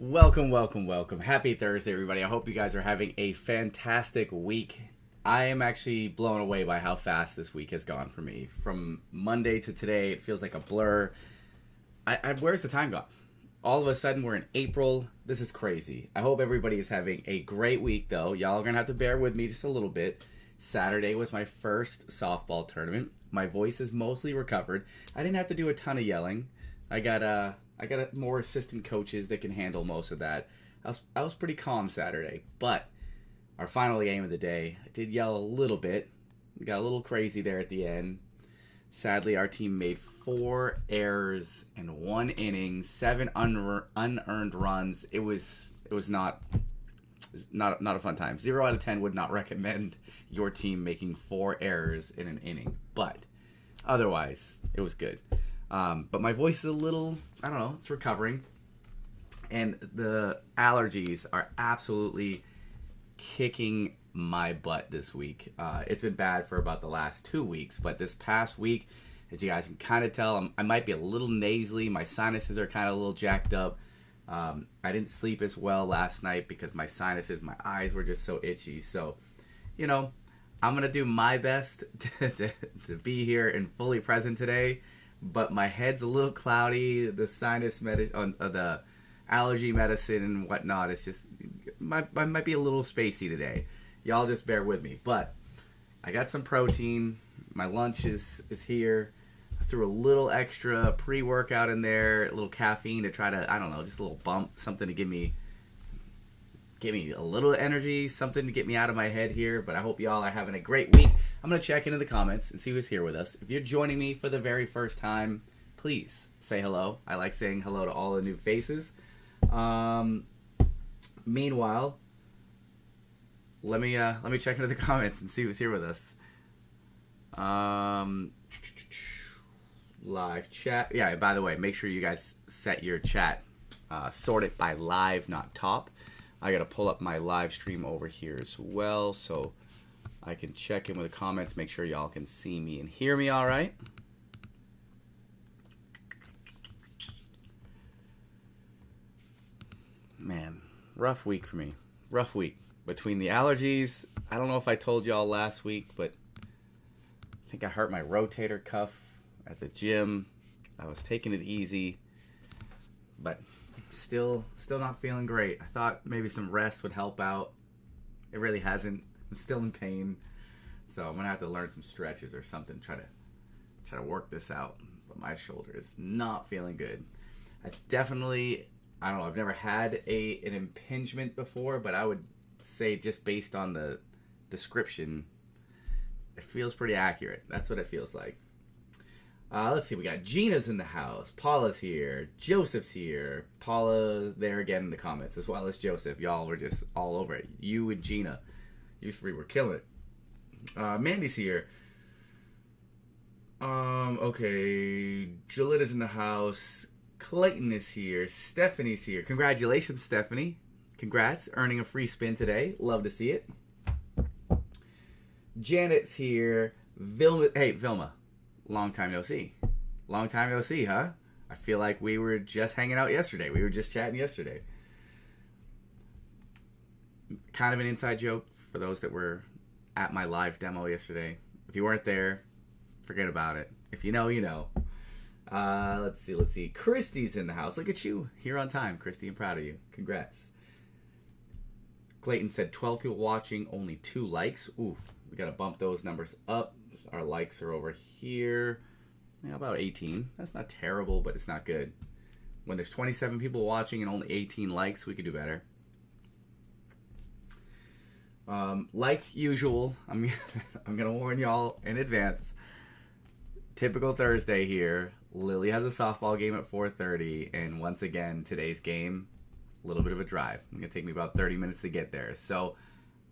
Welcome, welcome, welcome. Happy Thursday, everybody. I hope you guys are having a fantastic week. I am actually blown away by how fast this week has gone for me. From Monday to today, it feels like a blur. Where's the time gone? All of a sudden, we're in April. This is crazy. I hope everybody is having a great week, though. Y'all are going to have to bear with me just a little bit. Saturday was my first softball tournament. My voice is mostly recovered. I didn't have to do a ton of yelling. I got more assistant coaches that can handle most of that. I was pretty calm Saturday, but our final game of the day, I did yell a little bit. Got a little crazy there at the end. Sadly, our team made 4 errors in 1 inning, 7 unearned runs. It was not a fun time. 0 out of 10 would not recommend your team making 4 errors in an inning, but otherwise, it was good. But my voice is a little, I don't know, it's recovering. And the allergies are absolutely kicking my butt this week. It's been bad for about the last 2 weeks, but this past week, as you guys can kind of tell, I might be a little nasally. My sinuses are kind of a little jacked up. I didn't sleep as well last night because my eyes were just so itchy. So, I'm going to do my best to be here and fully present today. But my head's a little cloudy. The the allergy medicine and whatnot, it's just I might be a little spacey today. Y'all just bear with me. But I got some protein. My lunch is here. I threw a little extra pre-workout in there, a little caffeine to try to, I don't know, just a little bump, something to give me a little energy, something to get me out of my head here. But I hope y'all are having a great week. I'm going to check into the comments and see who's here with us. If you're joining me for the very first time, please say hello. I like saying hello to all the new faces. Meanwhile, let me check into the comments and see who's here with us. Live chat. Yeah, by the way, make sure you guys set your chat. Sort it by live, not top. I got to pull up my live stream over here as well, so I can check in with the comments, make sure y'all can see me and hear me all right. Man, rough week for me. Rough week. Between the allergies, I don't know if I told y'all last week, but I think I hurt my rotator cuff at the gym. I was taking it easy, but still not feeling great. I thought maybe some rest would help out. It really hasn't. I'm still in pain, so I'm gonna have to learn some stretches or something. Try to work this out. But my shoulder is not feeling good. I don't know. I've never had an impingement before, but I would say just based on the description, it feels pretty accurate. That's what it feels like. Let's see. We got Gina's in the house. Paula's here. Joseph's here. Paula there again in the comments, as well as Joseph. Y'all were just all over it. You and Gina. You three were killing it. Mandy's here. Okay. Julieta's in the house. Clayton is here. Stephanie's here. Congratulations, Stephanie. Congrats. Earning a free spin today. Love to see it. Janet's here. Vilma. Long time no see. Long time no see, huh? I feel like we were just hanging out yesterday. We were just chatting yesterday. Kind of an inside joke for those that were at my live demo yesterday. If you weren't there, forget about it. If you know, you know. Let's see. Christy's in the house. Look at you. Here on time, Christy. I'm proud of you. Congrats. Clayton said 12 people watching, only 2 likes. Ooh, we got to bump those numbers up. Our likes are over here. Yeah, about 18. That's not terrible, but it's not good. When there's 27 people watching and only 18 likes, we could do better. Like usual, I'm gonna warn y'all in advance. Typical Thursday here. Lily has a softball game at 4:30, and once again, today's game, a little bit of a drive. It's gonna take me about 30 minutes to get there. So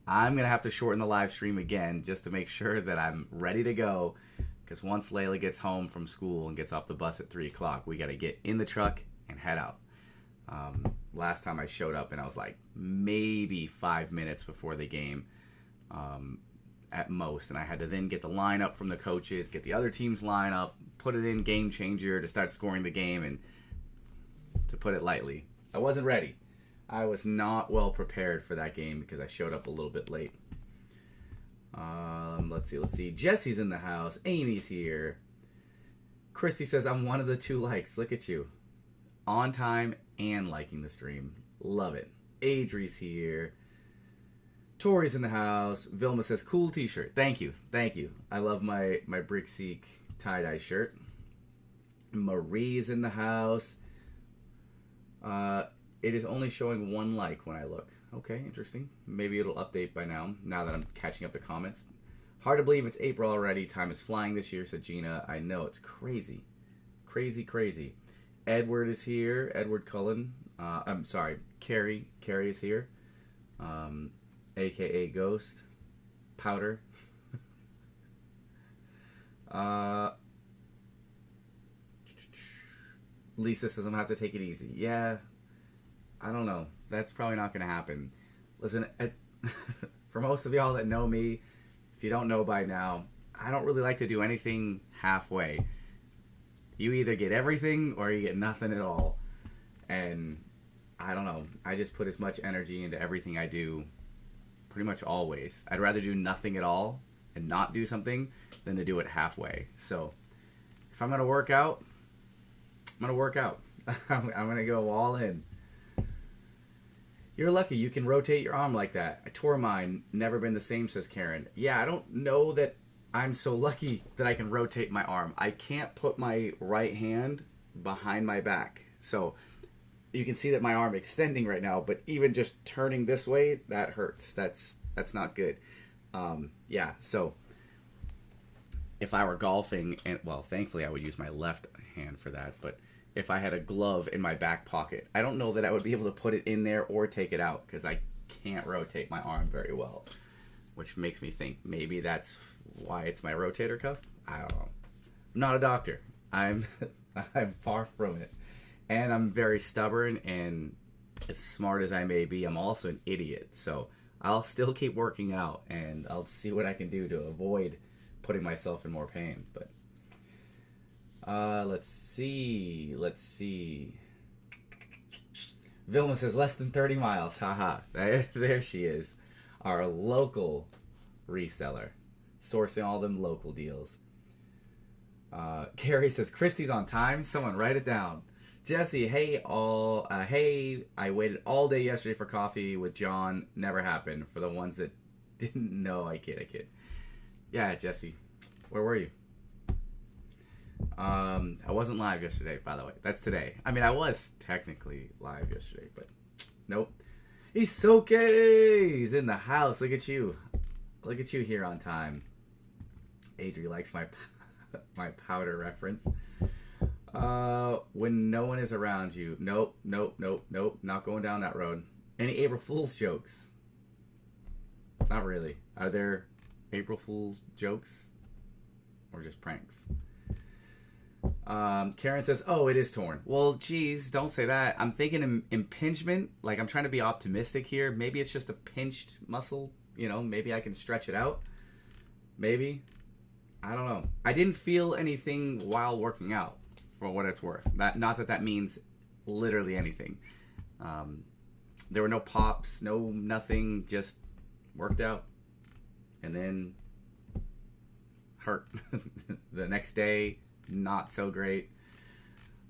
I'm gonna have to shorten the live stream again just to make sure that I'm ready to go. Because once Layla gets home from school and gets off the bus at 3 o'clock, we gotta get in the truck and head out. Last time I showed up and I was like maybe 5 minutes before the game at most, and I had to then get the lineup from the coaches, get the other team's lineup, put it in Game Changer to start scoring the game, and to put it lightly, I wasn't ready. I was not well prepared for that game because I showed up a little bit late. Let's see. Jesse's in the house. Amy's here. Christy says, I'm one of the 2 likes. Look at you. On time and liking the stream. Love it. Adri's here. Tori's in the house. Vilma says, cool t-shirt. Thank you. I love my BrickSeek tie-dye shirt. Marie's in the house. It is only showing 1 like when I look. Okay, interesting. Maybe it'll update by now that I'm catching up the comments. Hard to believe it's April already. Time is flying this year, said Gina. I know, it's crazy. Crazy. Edward is here. Edward Cullen. I'm sorry. Carrie is here. AKA Ghost. Powder. Lisa says I'm gonna have to take it easy. Yeah, I don't know. That's probably not gonna happen. Listen, for most of y'all that know me, if you don't know by now, I don't really like to do anything halfway. You either get everything or you get nothing at all. And I don't know. I just put as much energy into everything I do pretty much always. I'd rather do nothing at all and not do something than to do it halfway. So if I'm going to work out, I'm going to work out. I'm going to go all in. You're lucky you can rotate your arm like that. I tore mine. Never been the same, says Karen. Yeah, I don't know that I'm so lucky that I can rotate my arm. I can't put my right hand behind my back. So you can see that my arm extending right now, but even just turning this way, that hurts. That's not good. Yeah, so if I were golfing, and well, thankfully I would use my left hand for that, but if I had a glove in my back pocket, I don't know that I would be able to put it in there or take it out because I can't rotate my arm very well, which makes me think maybe that's why it's my rotator cuff. I don't know. I'm not a doctor. I'm far from it. And I'm very stubborn, and as smart as I may be, I'm also an idiot. So I'll still keep working out, and I'll see what I can do to avoid putting myself in more pain. But let's see. Vilma says less than 30 miles. Haha. There she is. Our local reseller. Sourcing all them local deals. Carrie says Christy's on time. Someone write it down. Jesse, hey, I waited all day yesterday for coffee with John. Never happened. For the ones that didn't know, I kid. Yeah, Jesse, where were you? I wasn't live yesterday, by the way. That's today. I mean, I was technically live yesterday, but nope. Isoke's in the house. Look at you. Look at you here on time. Adri likes my powder reference. When no one is around you. Nope. Not going down that road. Any April Fool's jokes? Not really. Are there April Fool's jokes? Or just pranks? Karen says, oh, it is torn. Well, geez, don't say that. I'm thinking impingement. Like, I'm trying to be optimistic here. Maybe it's just a pinched muscle. You know, maybe I can stretch it out. Maybe. I don't know. I didn't feel anything while working out, for what it's worth. Not that means literally anything. There were no pops, nothing, just worked out. And then hurt. The next day, not so great.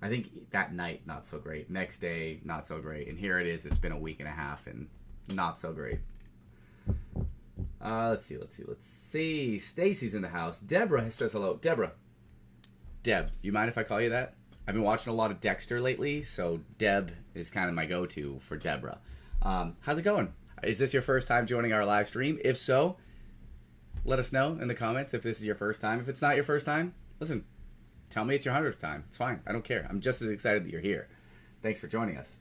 I think that night, not so great. Next day, not so great. And here it is, it's been a week and a half and not so great. Let's see. Stacy's in the house. Deborah says hello. Deborah. Deb, you mind if I call you that? I've been watching a lot of Dexter lately, so Deb is kind of my go-to for Deborah. How's it going? Is this your first time joining our live stream? If so, let us know in the comments if this is your first time. If it's not your first time, listen, tell me it's your 100th time. It's fine. I don't care. I'm just as excited that you're here. Thanks for joining us.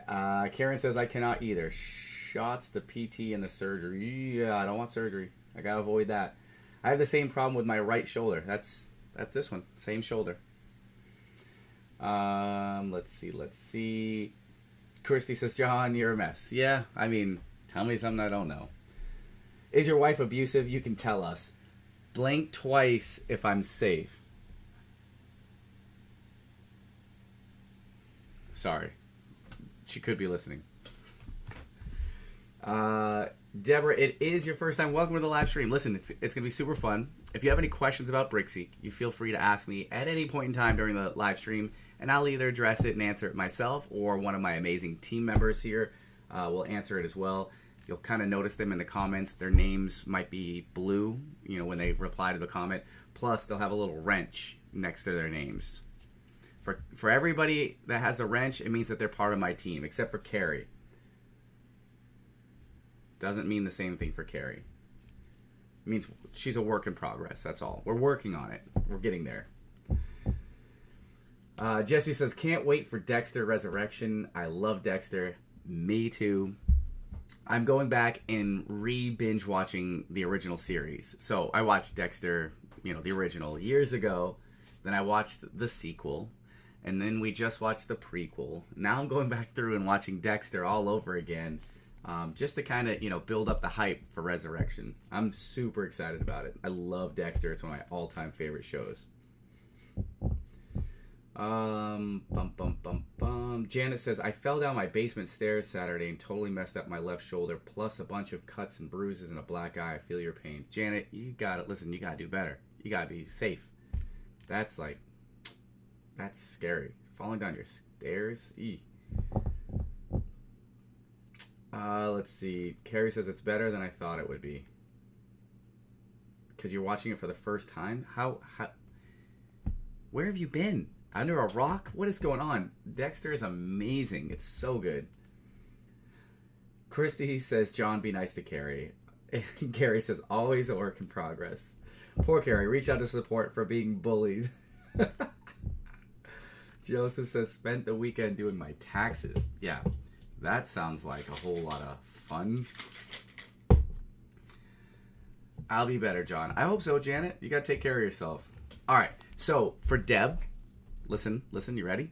Karen says, I cannot either. Shots, the PT, and the surgery. Yeah, I don't want surgery. I gotta avoid that. I have the same problem with my right shoulder. That's this one. Same shoulder. Let's see. Christy says, John, you're a mess. Yeah, I mean, tell me something I don't know. Is your wife abusive? You can tell us. Blink twice if I'm safe. Sorry. She could be listening. Deborah, it is your first time. Welcome to the live stream. Listen, it's going to be super fun. If you have any questions about BrickSeek, you feel free to ask me at any point in time during the live stream, and I'll either address it and answer it myself, or one of my amazing team members here will answer it as well. You'll kind of notice them in the comments. Their names might be blue, you know, when they reply to the comment. Plus, they'll have a little wrench next to their names. For everybody that has a wrench, it means that they're part of my team, except for Carrie. Doesn't mean the same thing for Carrie. It means she's a work in progress, that's all. We're working on it. We're getting there. Jesse says, can't wait for Dexter Resurrection. I love Dexter. Me too. I'm going back and re-binge watching the original series. So I watched Dexter, you know, the original years ago. Then I watched the sequel. And then we just watched the prequel. Now I'm going back through and watching Dexter all over again. Just to kind of, you know, build up the hype for Resurrection. I'm super excited about it. I love Dexter. It's one of my all-time favorite shows. Janet says, I fell down my basement stairs Saturday and totally messed up my left shoulder, plus a bunch of cuts and bruises and a black eye. I feel your pain. Janet, you gotta, listen, you gotta do better. You gotta be safe. That's scary. Falling down your stairs? Eee. Let's see. Carrie says it's better than I thought it would be. Because you're watching it for the first time? How? Where have you been? Under a rock? What is going on? Dexter is amazing. It's so good. Christy says, John, be nice to Carrie. Carrie says, always a work in progress. Poor Carrie. Reach out to support for being bullied. Joseph says, spent the weekend doing my taxes. Yeah. That sounds like a whole lot of fun. I'll be better, John. I hope so, Janet. You gotta take care of yourself. All right. So for Deb, listen. You ready?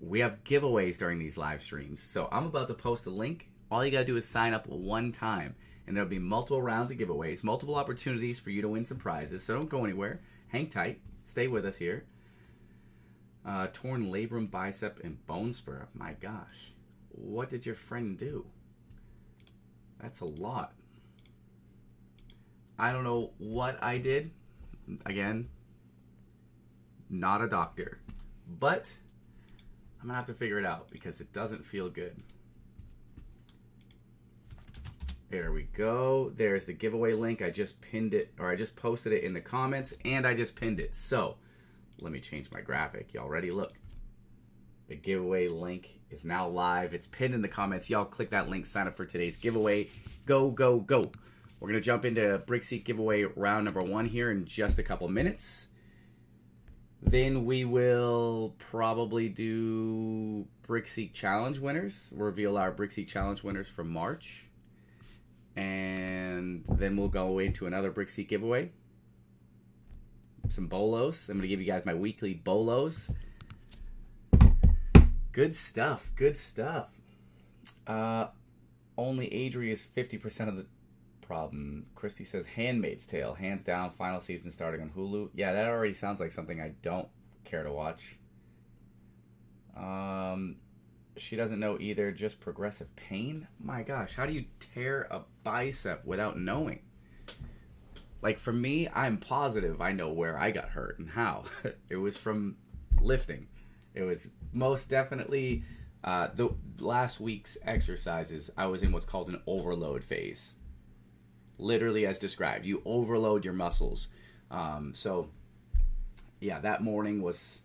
We have giveaways during these live streams. So I'm about to post a link. All you gotta do is sign up one time, and there'll be multiple rounds of giveaways, multiple opportunities for you to win some prizes. So don't go anywhere. Hang tight. Stay with us here. Torn labrum, bicep, and bone spur. My gosh. What did your friend do? That's a lot. I don't know what I did. Again, not a doctor. But I'm going to have to figure it out because it doesn't feel good. There we go. There's the giveaway link. I just pinned it, or I just posted it in the comments, and I just pinned it. So let me change my graphic. Y'all ready? Look. The giveaway link is now live. It's pinned in the comments. Y'all click that link, sign up for today's giveaway. Go, go, go. We're going to jump into BrickSeek giveaway round number 1 here in just a couple minutes. Then we will probably do BrickSeek challenge winners. Reveal our BrickSeek challenge winners for March. And then we'll go into another BrickSeek giveaway. Some bolos. I'm going to give you guys my weekly bolos. Good stuff. Good stuff. Only Adri is 50% of the problem. Christy says Handmaid's Tale. Hands down, final season starting on Hulu. Yeah, that already sounds like something I don't care to watch. She doesn't know either. Just progressive pain? My gosh, how do you tear a bicep without knowing? Like, for me, I'm positive I know where I got hurt and how. It was from lifting. It was most definitely the last week's exercises. I was in what's called an overload phase. Literally as described. You overload your muscles. So, yeah, that morning was,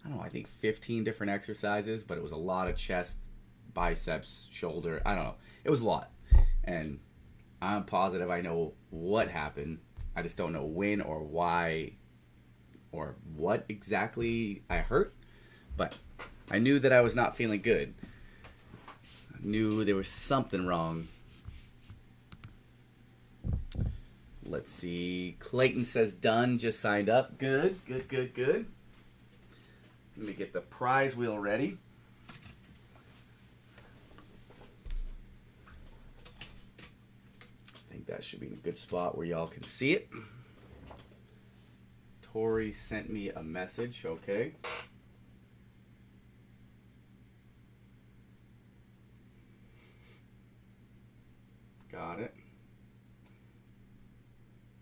I don't know, I think 15 different exercises, but it was a lot of chest, biceps, shoulder. I don't know. It was a lot. And I'm positive I know what happened. I just don't know when or why or what exactly I hurt. But I knew that I was not feeling good. I knew there was something wrong. Let's see. Clayton says done. Just signed up. Good. Let me get the prize wheel ready. I think that should be in a good spot where y'all can see it. Tori sent me a message. Okay.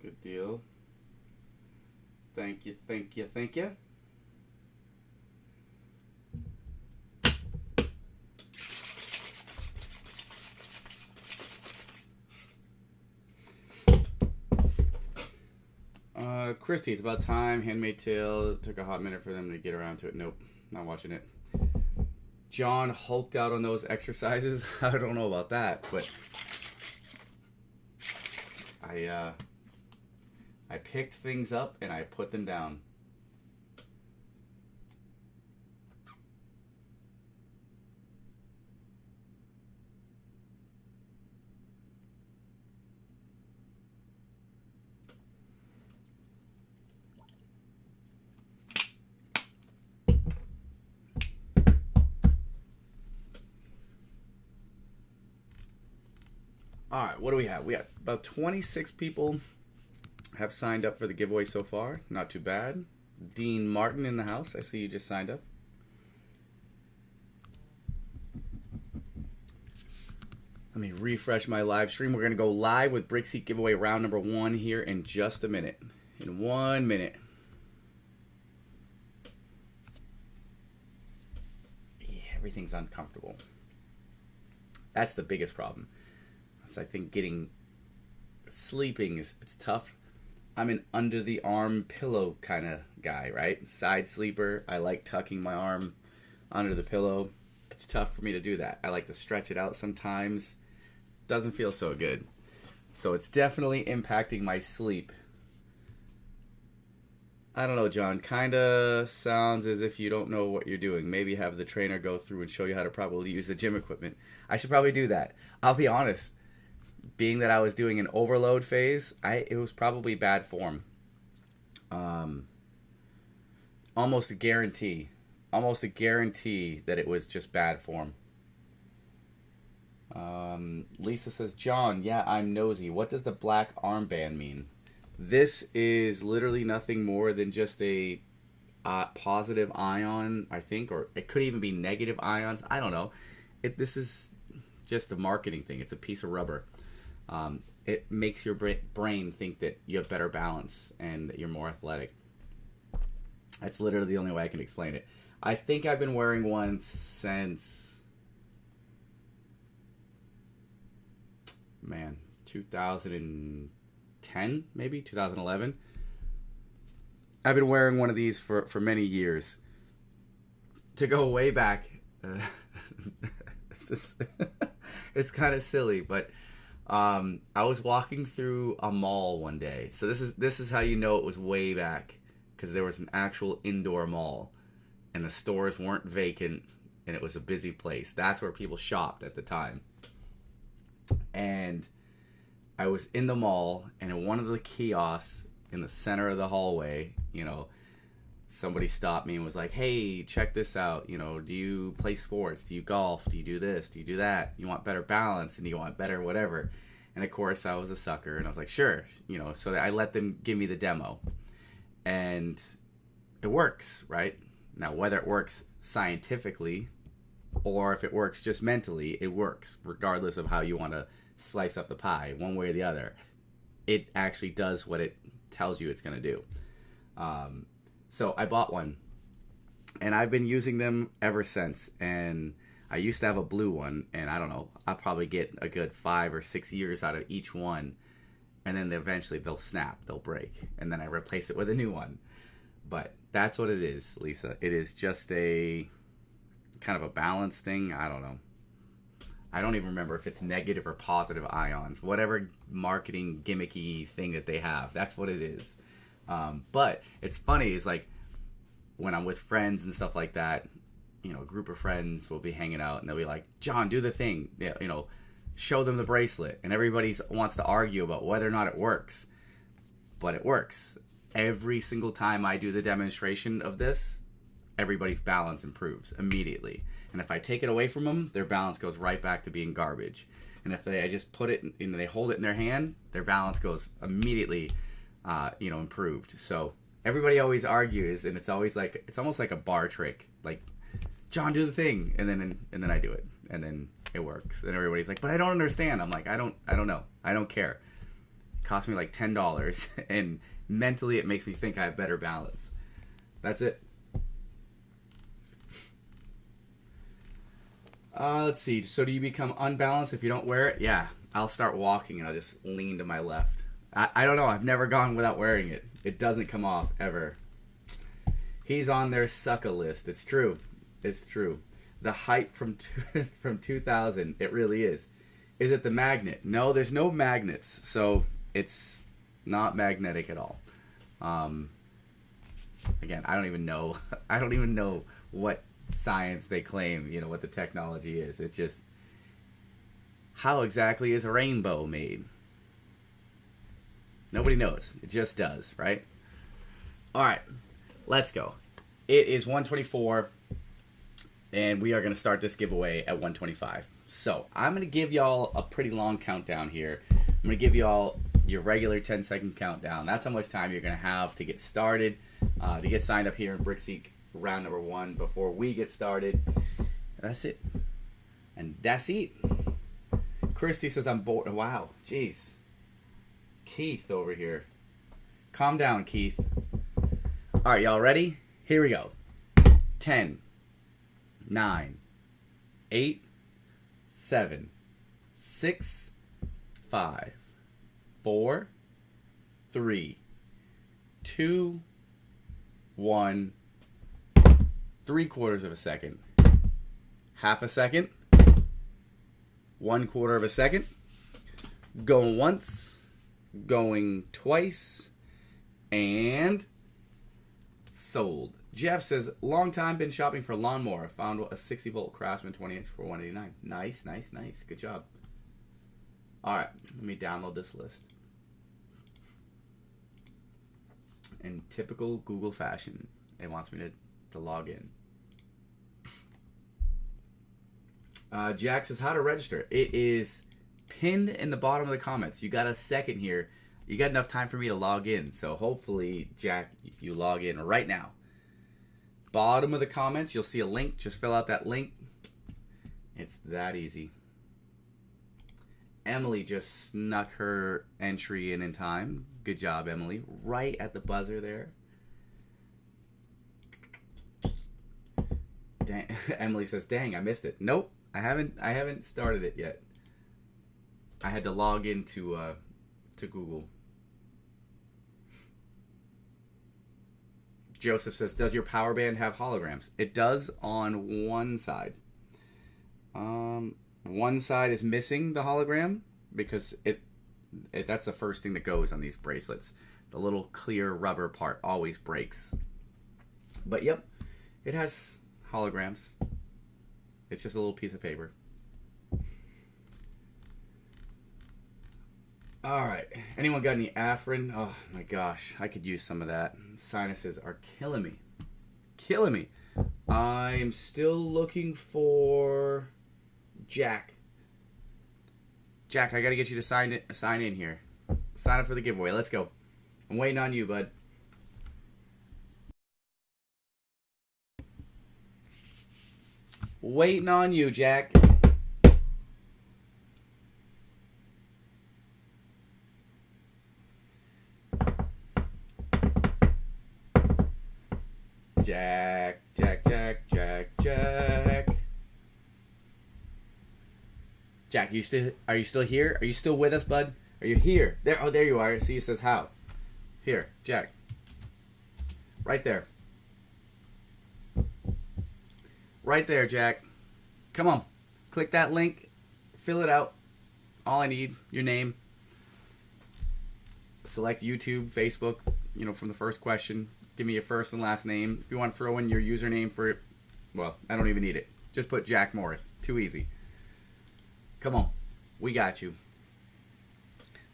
Good deal. Thank you, thank you, thank you. Christy, it's about time. Handmaid's Tale. Took a hot minute for them to get around to it. Nope, not watching it. John hulked out on those exercises. I don't know about that, but I picked things up and I put them down. All right, what do we have? We have about 26 people have signed up for the giveaway so far. Not too bad. Dean Martin in the house. I see you just signed up. Let me refresh my live stream. We're going to go live with BrickSeek giveaway round number 1 here in just a minute. In 1 minute. Everything's uncomfortable. That's the biggest problem. So I think sleeping it's tough. I'm an under the arm pillow kind of guy, right? Side sleeper. I like tucking my arm under the pillow. It's tough for me to do that. I like to stretch it out sometimes. Doesn't feel so good. So it's definitely impacting my sleep. I don't know, John. Kind of sounds as if you don't know what you're doing. Maybe have the trainer go through and show you how to properly use the gym equipment. I should probably do that. I'll be honest. Being that I was doing an overload phase, it was probably bad form. Almost a guarantee that it was just bad form. Lisa says, John, yeah, I'm nosy. What does the black armband mean? This is literally nothing more than just a positive ion, I think, or it could even be negative ions. I don't know. This is just a marketing thing. It's a piece of rubber. It makes your brain think that you have better balance and that you're more athletic. That's literally the only way I can explain it. I think I've been wearing one since, 2010, maybe 2011. I've been wearing one of these for many years. To go way back, it's kind of silly, but I was walking through a mall one day. So this is how you know it was way back, because there was an actual indoor mall, and the stores weren't vacant, and it was a busy place. That's where people shopped at the time. And I was in the mall, and in one of the kiosks in the center of the hallway, somebody stopped me and was like, hey, check this out. Do you play sports? Do you golf? Do you do this? Do you do that? You want better balance and you want better whatever. And of course I was a sucker and I was like, sure. So I let them give me the demo. And it works, right? Now, whether it works scientifically or if it works just mentally, it works regardless of how you want to slice up the pie, one way or the other. It actually does what it tells you it's going to do. So I bought one, and I've been using them ever since. And I used to have a blue one, and I don't know, I'll probably get a good 5 or 6 years out of each one, and then eventually they'll snap, they'll break, and then I replace it with a new one. But that's what it is, Lisa. It is just a kind of a balance thing. I don't know. I don't even remember if it's negative or positive ions. Whatever marketing gimmicky thing that they have, that's what it is. But it's funny, is like when I'm with friends and stuff like that, a group of friends will be hanging out and they'll be like, John, do the thing, show them the bracelet. And everybody wants to argue about whether or not it works. But it works. Every single time I do the demonstration of this, everybody's balance improves immediately. And if I take it away from them, their balance goes right back to being garbage. And if I just put it and they hold it in their hand, their balance goes immediately improved. So everybody always argues, and it's always like, it's almost like a bar trick. Like, John, do the thing, and then I do it, and then it works. And everybody's like, but I don't understand. I'm like, I don't know. I don't care. Cost me like $10, and mentally it makes me think I have better balance. That's it. Let's see. So do you become unbalanced if you don't wear it? Yeah. I'll start walking and I'll just lean to my left. I don't know. I've never gone without wearing it. It doesn't come off ever. He's on their sucka list. It's true. It's true. The hype from 2000. It really is. Is it the magnet? No, there's no magnets. So it's not magnetic at all. Again, I don't even know. I don't even know what science they claim, you know, what the technology is. It's just, how exactly is a rainbow made? Nobody knows. It just does, right? All right, let's go. It is 1:24, and we are going to start this giveaway at 1:25. So I'm going to give y'all a pretty long countdown here. I'm going to give y'all your regular 10-second countdown. That's how much time you're going to have to get started, to get signed up here in BrickSeek round number 1 before we get started. That's it. And that's it. Christy says I'm bored. Wow, jeez. Keith over here. Calm down, Keith. All right, y'all ready? Here we go. 10, 9, 8, 7, 6, 5, 4, 3, 2, 1. 3/4 of a second. Half a second. 1/4 of a second. Going once. Going twice. And sold. Jeff says, long time been shopping for a lawnmower. Found a 60-volt Craftsman 20-inch for $189. Nice, nice, nice. Good job. All right, let me download this list. In typical Google fashion, it wants me to log in. Jack says, how to register. It is pinned in the bottom of the comments. You got a second here. You got enough time for me to log in. So hopefully, Jack, you log in right now. Bottom of the comments, you'll see a link. Just fill out that link. It's that easy. Emily just snuck her entry in time. Good job, Emily. Right at the buzzer there. Dang. Emily says, dang, I missed it. Nope, I haven't started it yet. I had to log into to Google. Joseph says, does your power band have holograms? It does on one side. One side is missing the hologram because that's the first thing that goes on these bracelets. The little clear rubber part always breaks. But yep, it has holograms. It's just a little piece of paper. All right. Anyone got any Afrin? Oh my gosh, I could use some of that. Sinuses are killing me. Killing me. I'm still looking for Jack. Jack, I gotta get you to sign in here. Sign up for the giveaway. Let's go. I'm waiting on you, bud. Waiting on you, Jack. Jack, Jack, Jack, Jack, Jack. Jack, are you still here? Are you still with us, bud? Are you here? There, oh, there you are. See, it says how. Here, Jack. Right there. Right there, Jack. Come on. Click that link. Fill it out. All I need, your name. Select YouTube, Facebook, from the first question. Give me your first and last name. If you want to throw in your username for, well, I don't even need it. Just put Jack Morris. Too easy. Come on. We got you.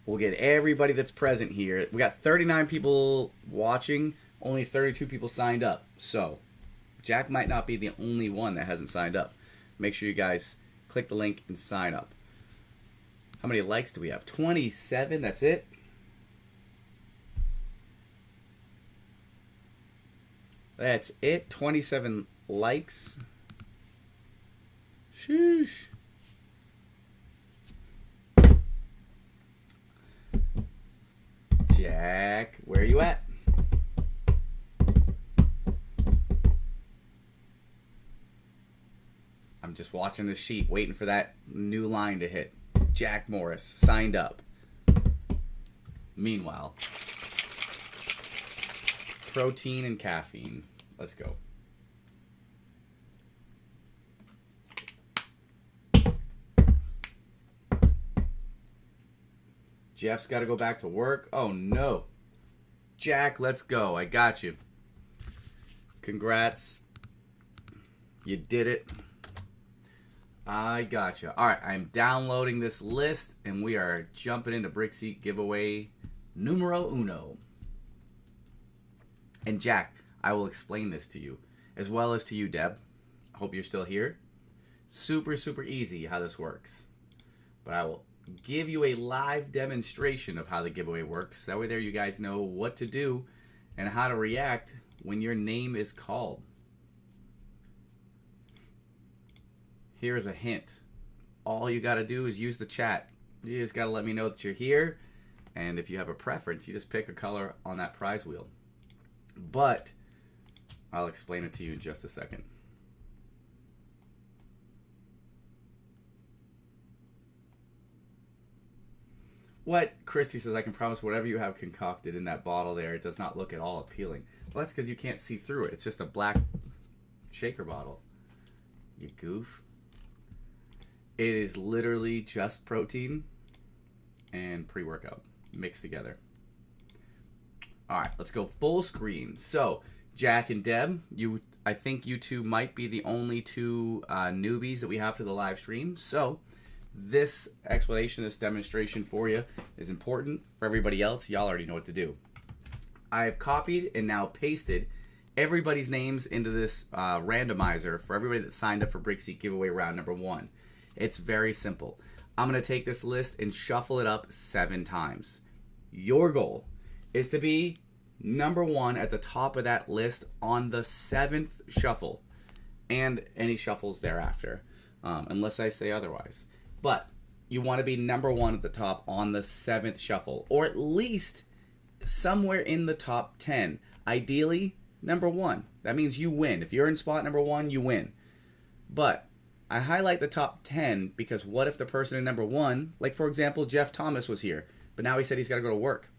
We'll get everybody that's present here. We got 39 people watching. Only 32 people signed up. So, Jack might not be the only one that hasn't signed up. Make sure you guys click the link and sign up. How many likes do we have? 27. That's it. That's it. 27 likes. Sheesh. Jack, where are you at? I'm just watching the sheet, waiting for that new line to hit. Jack Morris, signed up. Meanwhile, protein and caffeine. Let's go. Jeff's got to go back to work. Oh, no. Jack, let's go. I got you. Congrats. You did it. I got you. All right, I'm downloading this list, and we are jumping into BrickSeek giveaway numero uno. And Jack, I will explain this to you, as well as to you, Deb. I hope you're still here. Super, super easy how this works. But I will give you a live demonstration of how the giveaway works. That way there you guys know what to do and how to react when your name is called. Here's a hint. All you got to do is use the chat. You just got to let me know that you're here. And if you have a preference, you just pick a color on that prize wheel. But I'll explain it to you in just a second. What? Christy says, I can promise whatever you have concocted in that bottle there, it does not look at all appealing. Well, that's because you can't see through it. It's just a black shaker bottle. You goof. It is literally just protein and pre-workout mixed together. All right, let's go full screen. So, Jack and Deb, I think you two might be the only two newbies that we have to the live stream. So, this explanation, this demonstration for you is important. For everybody else, y'all already know what to do. I've copied and now pasted everybody's names into this randomizer for everybody that signed up for BrickSeek giveaway round number 1. It's very simple. I'm going to take this list and shuffle it up 7 times. Your goal is to be number 1 at the top of that list on the 7th shuffle and any shuffles thereafter, unless I say otherwise. But you want to be number 1 at the top on the 7th shuffle, or at least somewhere in the top 10. Ideally, number 1. That means you win. If you're in spot number 1, you win. But I highlight the top 10 because what if the person in number 1, like for example, Jeff Thomas was here, but now he said he's got to go to work.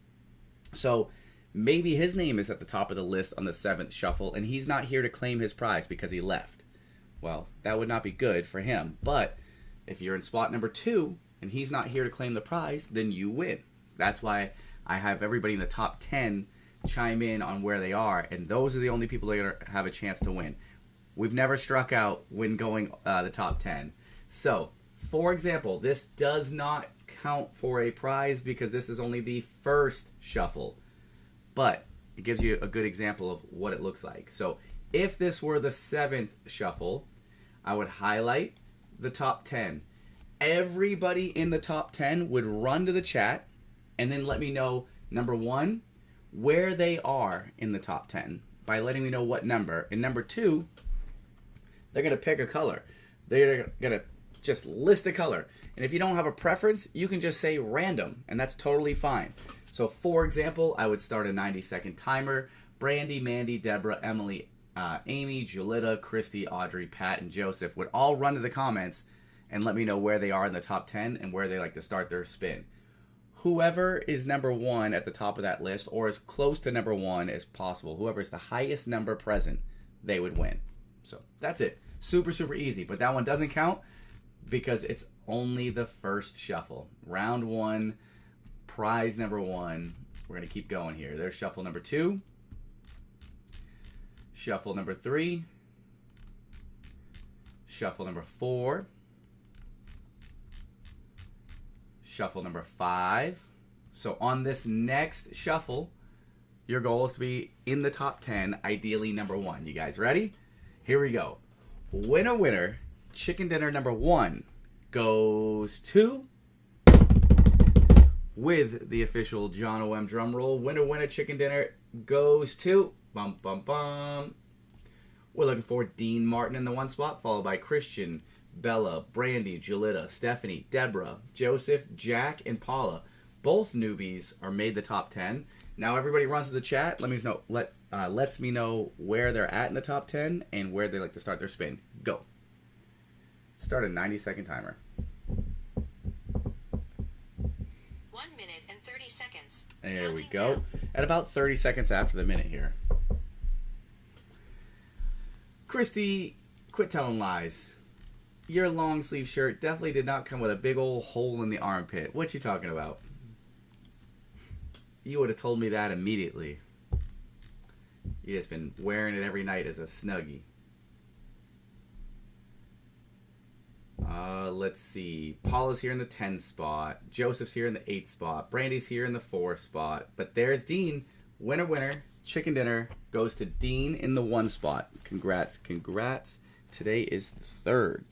So maybe his name is at the top of the list on the 7th shuffle, and he's not here to claim his prize because he left. Well, that would not be good for him. But if you're in spot number 2 and he's not here to claim the prize, then you win. That's why I have everybody in the top 10 chime in on where they are, and those are the only people that are going to have a chance to win. We've never struck out when going the top 10. So, for example, this does not count for a prize because this is only the first shuffle. But it gives you a good example of what it looks like. So, if this were the 7th shuffle, I would highlight the top 10. Everybody in the top 10 would run to the chat and then let me know, number 1, where they are in the top 10 by letting me know what number. And number 2, they're going to pick a color. They're going to just list a color. And if you don't have a preference, you can just say random, and that's totally fine. So, for example, I would start a 90-second timer. Brandy, Mandy, Deborah, Emily, Amy, Julita, Christy, Audrey, Pat, and Joseph would all run to the comments and let me know where they are in the top 10 and where they like to start their spin. Whoever is number 1 at the top of that list, or as close to number 1 as possible, whoever is the highest number present, they would win. So that's it. Super, super easy. But that one doesn't count because it's only the first shuffle. Round 1, prize number 1. We're going to keep going here. There's shuffle number 2. Shuffle number 3. Shuffle number 4. Shuffle number 5. So on this next shuffle, your goal is to be in the top 10, ideally number 1. You guys ready? Here we go. Winner, winner. Chicken dinner number 1 goes to, with the official John O.M. drum roll, winner, winner, chicken dinner goes to, bum, bum, bum. We're looking for Dean Martin in the 1 spot, followed by Christian, Bella, Brandy, Julita, Stephanie, Deborah, Joseph, Jack, and Paula. Both newbies are made the top 10. Now everybody runs to the chat. Lets me know where they're at in the top 10 and where they like to start their spin. Go. Start a 90-second timer. 1 minute and 30 seconds. There we Counting go. down. At about 30 seconds after the minute here. Christy, quit telling lies. Your long sleeve shirt definitely did not come with a big old hole in the armpit. What you talking about? You would have told me that immediately. You just been wearing it every night as a snuggie. Let's see. Paula's here in the 10 spot. Joseph's here in the 8 spot. Brandy's here in the 4 spot. But there's Dean. Winner, winner. Chicken dinner goes to Dean in the 1 spot. Congrats, congrats. Today is the 3rd.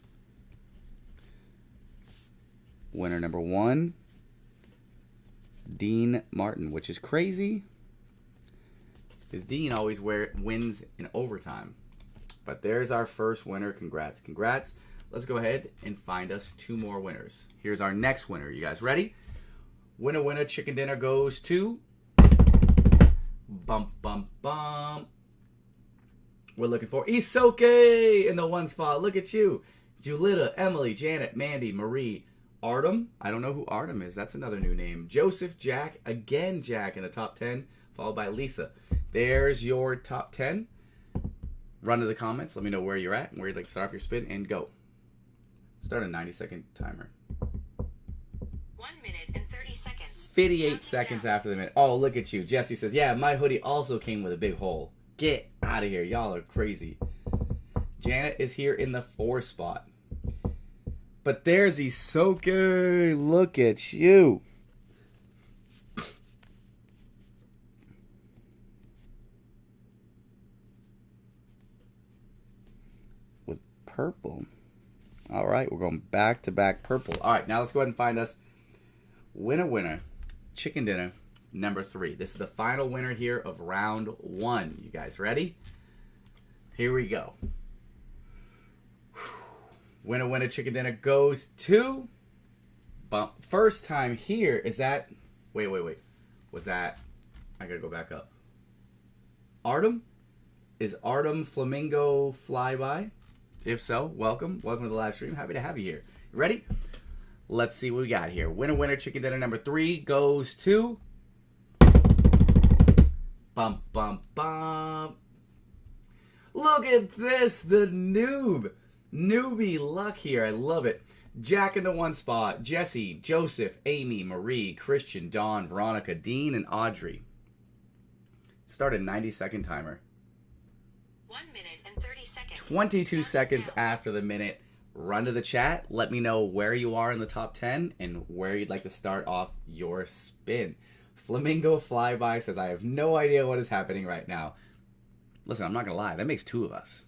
Winner number 1, Dean Martin, which is crazy because Dean always wins in overtime. But there's our first winner. Congrats, congrats. Let's go ahead and find us 2 more winners. Here's our next winner. You guys ready? Winner, winner, chicken dinner goes to... Bump, bump, bump. We're looking for Isoke in the 1 spot. Look at you. Julita, Emily, Janet, Mandy, Marie, Artem. I don't know who Artem is. That's another new name. Joseph, Jack. Again, Jack in the top 10, followed by Lisa. There's your top 10. Run to the comments. Let me know where you're at and where you'd like to start off your spin, and go. Start a 90-second timer. 1 minute and 30 seconds. 58 Counting seconds down. after the minute. Oh, look at you. Jesse says, yeah, my hoodie also came with a big hole. Get out of here. Y'all are crazy. Janet is here in the 4 spot. But there's Isoke. Look at you. With purple. All right, we're going back to back purple. All right, now let's go ahead and find us winner, winner, chicken dinner number 3. This is the final winner here of round 1. You guys ready? Here we go. Winner, winner, chicken dinner goes to... First time here. Is that... Wait. Was that... I gotta go back up. Artem? Is Artem Flamingo Flyby? If so, welcome. Welcome to the live stream. Happy to have you here. You ready? Let's see what we got here. Winner, winner, chicken dinner number 3 goes to... Bump, bump, bump. Look at this. The noob. Newbie luck here. I love it. Jack in the 1 spot. Jesse, Joseph, Amy, Marie, Christian, Dawn, Veronica, Dean, and Audrey. Start a 90-second timer. 1 minute and 30 seconds. 22 Counting seconds down. after the minute. Run to the chat. Let me know where you are in the top 10 and where you'd like to start off your spin. Flamingo Flyby says, I have no idea what is happening right now. Listen, I'm not going to lie. That makes 2 of us.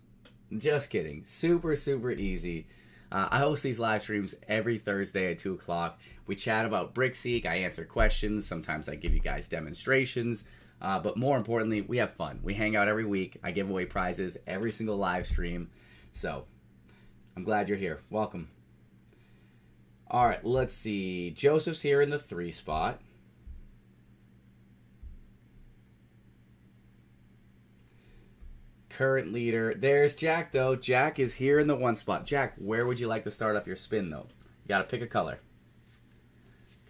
Just kidding. Super, super easy. I host these live streams every Thursday at 2 o'clock. We chat about BrickSeek. I answer questions. Sometimes I give you guys demonstrations. But more importantly, we have fun. We hang out every week. I give away prizes every single live stream. So, I'm glad you're here. Welcome. All right, let's see. Joseph's here in the 3 spot. Current leader. There's Jack, though. Jack is here in the 1 spot. Jack, where would you like to start off your spin, though? You got to pick a color.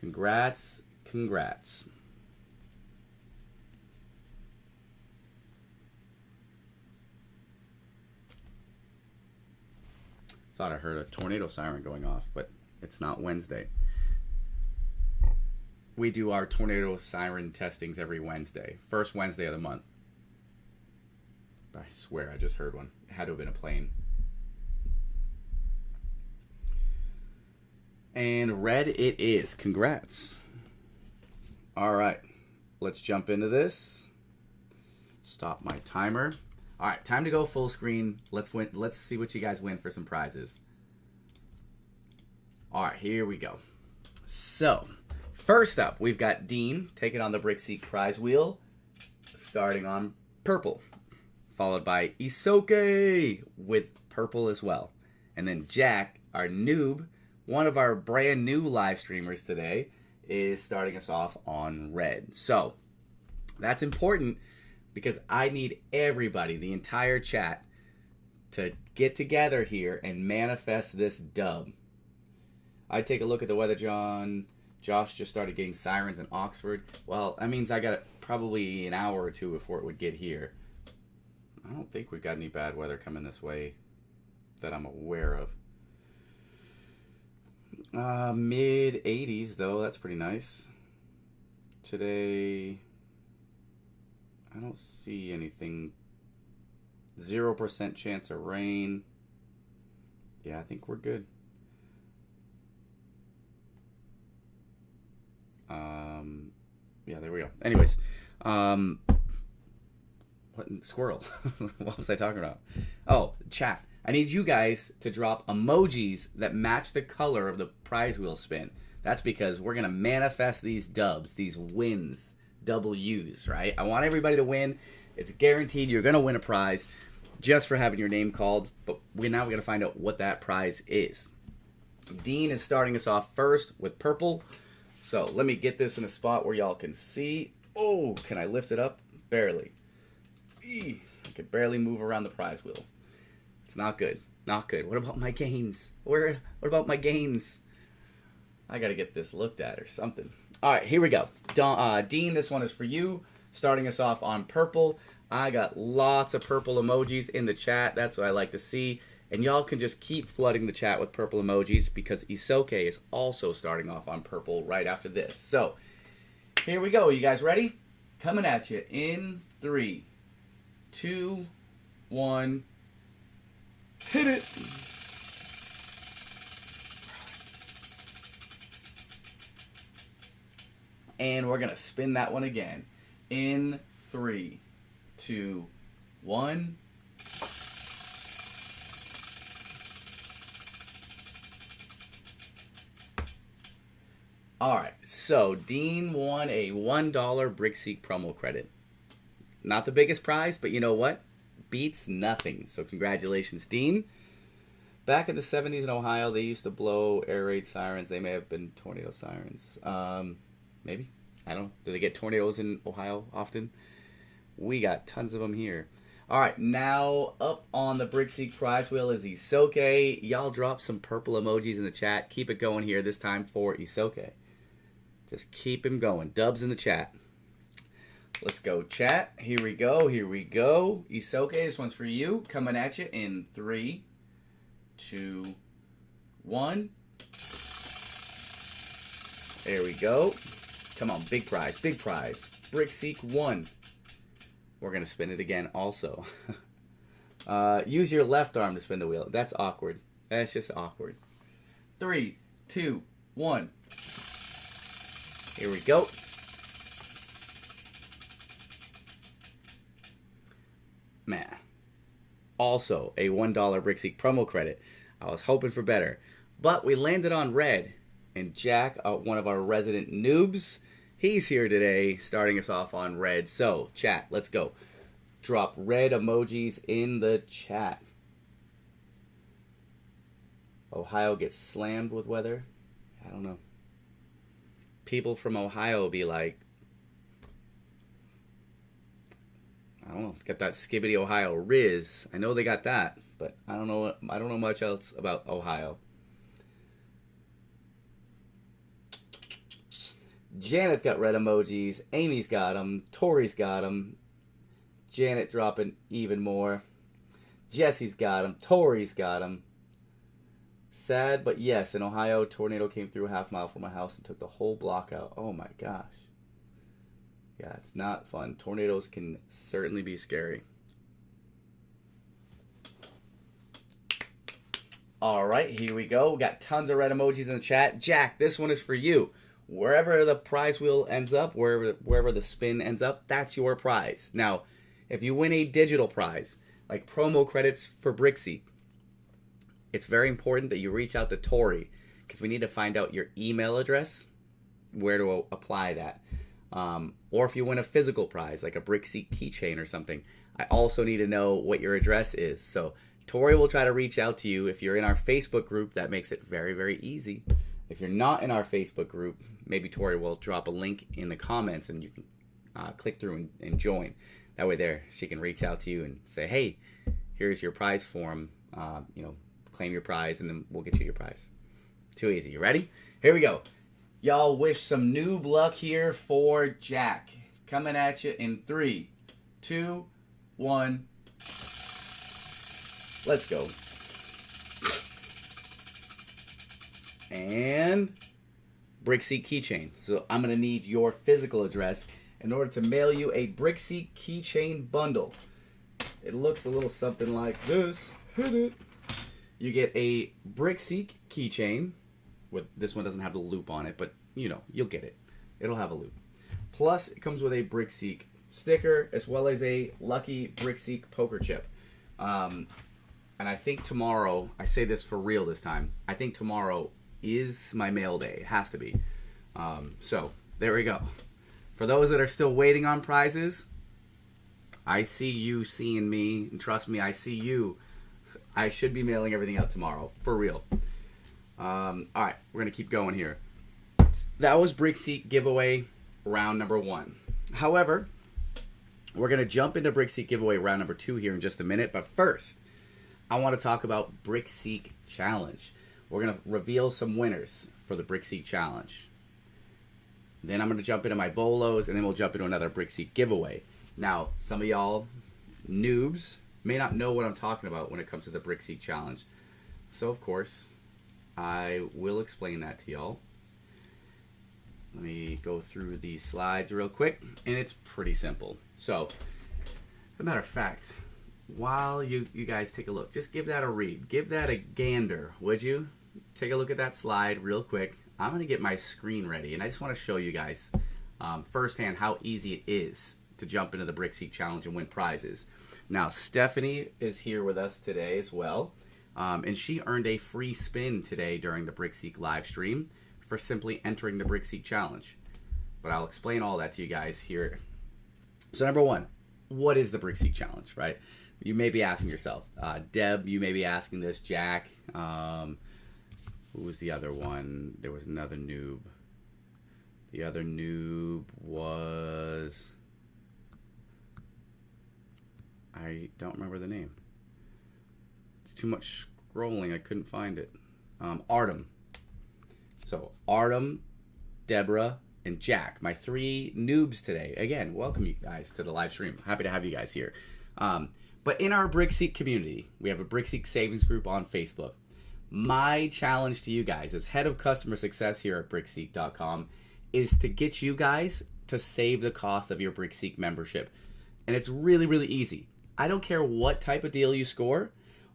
Congrats. Congrats. Thought I heard a tornado siren going off, but it's not Wednesday. We do our tornado siren testings every Wednesday. First Wednesday of the month. I swear I just heard one. It had to have been a plane. And red it is. Congrats. All right. Let's jump into this. Stop my timer. All right, time to go full screen. Let's win. Let's see what you guys win for some prizes. All right, here we go. So, first up, we've got Dean taking on the BrickSeek prize wheel, starting on purple, followed by Isoke with purple as well. And then Jack, our noob, one of our brand new live streamers today, is starting us off on red. So that's important because I need everybody, the entire chat, to get together here and manifest this dub. I take a look at the weather, John. Josh just started getting sirens in Oxford. Well, that means I got probably an hour or two before it would get here. I don't think we've got any bad weather coming this way that I'm aware of. Mid 80s, though. That's pretty nice. Today, I don't see anything. 0% chance of rain. Yeah, I think we're good. Yeah, there we go. Anyways, what squirrel? What was I talking about? Oh, chat. I need you guys to drop emojis that match the color of the prize wheel spin. That's because we're gonna manifest these dubs, these wins, W's, right? I want everybody to win. It's guaranteed you're gonna win a prize just for having your name called. But we're gonna find out what that prize is. Dean is starting us off first with purple. So let me get this in a spot where y'all can see. Oh, can I lift it up? Barely. I can barely move around the prize wheel. It's not good. Not good. What about my gains? What about my gains? I got to get this looked at or something. All right, here we go. Dean, this one is for you. Starting us off on purple. I got lots of purple emojis in the chat. That's what I like to see. And y'all can just keep flooding the chat with purple emojis because Isoke is also starting off on purple right after this. So, here we go. You guys ready? Coming at you in 3, 2, 1. Hit it! And we're going to spin that one again. In 3, 2, 1. Alright, so Dean won a $1 BrickSeek promo credit. Not the biggest prize, but you know what? Beats nothing. So congratulations, Dean. Back in the 70s in Ohio, they used to blow air raid sirens. They may have been tornado sirens. Maybe. I don't know. Do they get tornadoes in Ohio often? We got tons of them here. Alright, now up on the BrickSeek prize wheel is Isoke. Y'all drop some purple emojis in the chat. Keep it going here, this time for Isoke. Just keep him going. Dubs in the chat. Let's go, chat. Here we go. Here we go. Isoke, this one's for you. Coming at you in 3, 2, 1. There we go. Come on, big prize. Big prize. BrickSeek 1. We're going to spin it again also. Use your left arm to spin the wheel. That's awkward. That's just awkward. 3, 2, 1. Here we go. Man. Also, a $1 BrickSeek promo credit. I was hoping for better. But we landed on red. And Jack, one of our resident noobs, he's here today, starting us off on red. So, chat, let's go. Drop red emojis in the chat. Ohio gets slammed with weather? I don't know. People from Ohio be like, I don't know, got that Skibbity Ohio Riz. I know they got that, but I don't know much else about Ohio. Janet's got red emojis. Amy's got them. Tori's got them. Janet dropping even more. Jesse's got them. Tori's got them. Sad, but yes, in Ohio, tornado came through a half mile from my house and took the whole block out. Oh my gosh. Yeah, it's not fun. Tornadoes can certainly be scary. All right, here we go. We got tons of red emojis in the chat. Jack, this one is for you. Wherever the prize wheel ends up, wherever the spin ends up, that's your prize. Now, if you win a digital prize, like promo credits for BrickSeek, it's very important that you reach out to Tori because we need to find out your email address, where to apply that. Or if you win a physical prize, like a BrickSeek keychain or something, I also need to know what your address is. So Tori will try to reach out to you. If you're in our Facebook group, that makes it very, very easy. If you're not in our Facebook group, maybe Tori will drop a link in the comments and you can click through and join. That way there, she can reach out to you and say, hey, here's your prize form. Claim your prize, and then we'll get you your prize. Too easy. You ready? Here we go. Y'all wish some noob luck here for Jack. Coming at you in 3, 2, 1. Let's go. And BrickSeek keychain. So I'm going to need your physical address in order to mail you a BrickSeek keychain bundle. It looks a little something like this. Hit it. You get a BrickSeek keychain. This one doesn't have the loop on it, but you'll get it. It'll have a loop. Plus, it comes with a BrickSeek sticker as well as a lucky BrickSeek poker chip. And I think tomorrow, I say this for real this time, I think tomorrow is my mail day. It has to be. So, there we go. For those that are still waiting on prizes, I see you seeing me, and trust me, I see you. I should be mailing everything out tomorrow, for real. Alright, we're going to keep going here. That was BrickSeek giveaway round number 1. However, we're going to jump into BrickSeek giveaway round number 2 here in just a minute, but first, I want to talk about BrickSeek Challenge. We're going to reveal some winners for the BrickSeek Challenge. Then I'm going to jump into my bolos, and then we'll jump into another BrickSeek giveaway. Now, some of y'all noobs may not know what I'm talking about when it comes to the BrickSeek Challenge. So, of course, I will explain that to y'all. Let me go through these slides real quick, and it's pretty simple. So, as a matter of fact, while you guys take a look, just give that a read. Give that a gander, would you? Take a look at that slide real quick. I'm going to get my screen ready, and I just want to show you guys firsthand how easy it is to jump into the BrickSeek Challenge and win prizes. Now, Stephanie is here with us today as well, and she earned a free spin today during the BrickSeek live stream for simply entering the BrickSeek Challenge. But I'll explain all that to you guys here. So number 1, what is the BrickSeek Challenge, right? You may be asking yourself. Deb, you may be asking this. Jack, who was the other one? There was another noob. The other noob was... I don't remember the name. It's too much scrolling. I couldn't find it. Artem. So, Artem, Deborah, and Jack. My 3 noobs today. Again, welcome you guys to the live stream. Happy to have you guys here. But in our BrickSeek community, we have a BrickSeek savings group on Facebook. My challenge to you guys as head of customer success here at BrickSeek.com is to get you guys to save the cost of your BrickSeek membership. And it's really, really easy. I don't care what type of deal you score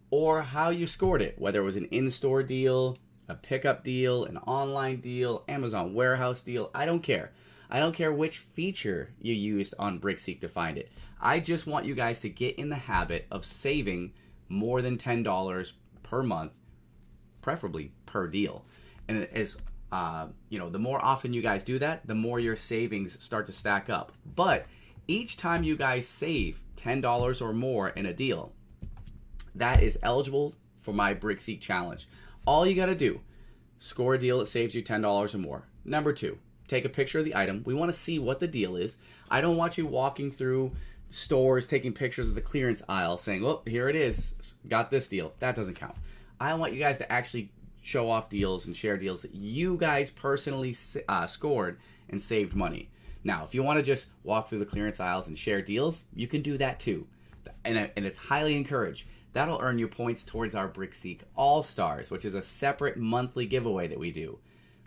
or how you scored it, whether it was an in-store deal, a pickup deal, an online deal, Amazon warehouse deal. I don't care. I don't care which feature you used on BrickSeek to find it. I just want you guys to get in the habit of saving more than $10 per month, preferably per deal. And as the more often you guys do that, the more your savings start to stack up. But each time you guys save $10 or more in a deal, that is eligible for my BrickSeek Challenge. All you got to do, score a deal that saves you $10 or more. Number 2, take a picture of the item. We want to see what the deal is. I don't want you walking through stores, taking pictures of the clearance aisle, saying, oh, here it is, got this deal. That doesn't count. I want you guys to actually show off deals and share deals that you guys personally scored and saved money. Now, if you want to just walk through the clearance aisles and share deals, you can do that too. And it's highly encouraged. That'll earn you points towards our BrickSeek All-Stars, which is a separate monthly giveaway that we do.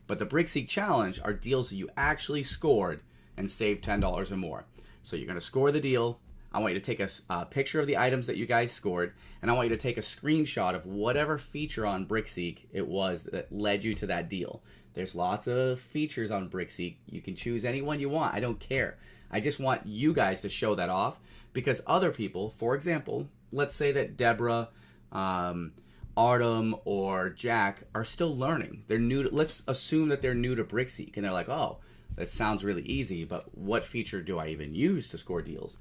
But the BrickSeek Challenge are deals that you actually scored and saved $10 or more. So you're going to score the deal. I want you to take a picture of the items that you guys scored, and I want you to take a screenshot of whatever feature on BrickSeek it was that led you to that deal. There's lots of features on BrickSeek. You can choose any one you want. I don't care. I just want you guys to show that off because other people, for example, let's say that Deborah, Artem, or Jack are still learning. They're new to, let's assume that they're new to BrickSeek, and they're like, oh, that sounds really easy, but what feature do I even use to score deals?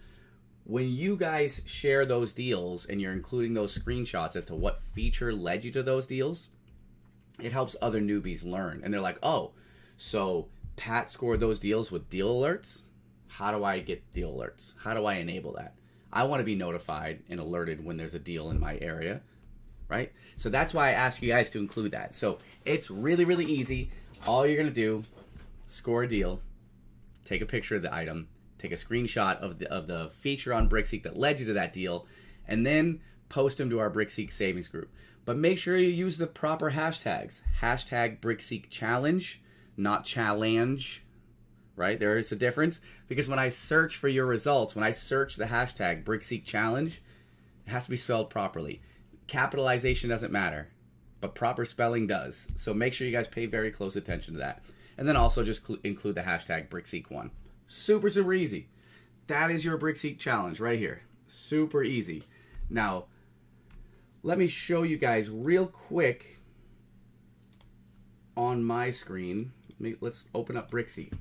When you guys share those deals and you're including those screenshots as to what feature led you to those deals, it helps other newbies learn. And they're like, oh, so Pat scored those deals with deal alerts. How do I get deal alerts? How do I enable that? I want to be notified and alerted when there's a deal in my area, right? So that's why I ask you guys to include that. So it's really, really easy. All you're going to do, score a deal, take a picture of the item, take a screenshot of the feature on BrickSeek that led you to that deal, and then post them to our BrickSeek savings group. But make sure you use the proper hashtags. Hashtag BrickSeek challenge, not challenge, right? There is a difference, because when I search for your results, when I search the hashtag BrickSeek challenge, it has to be spelled properly. Capitalization doesn't matter, but proper spelling does. So make sure you guys pay very close attention to that. And then also just include the hashtag BrickSeek1. Super, super easy. That is your BrickSeek challenge right here. Super easy. Now, let me show you guys real quick on my screen. Let's open up BrickSeek.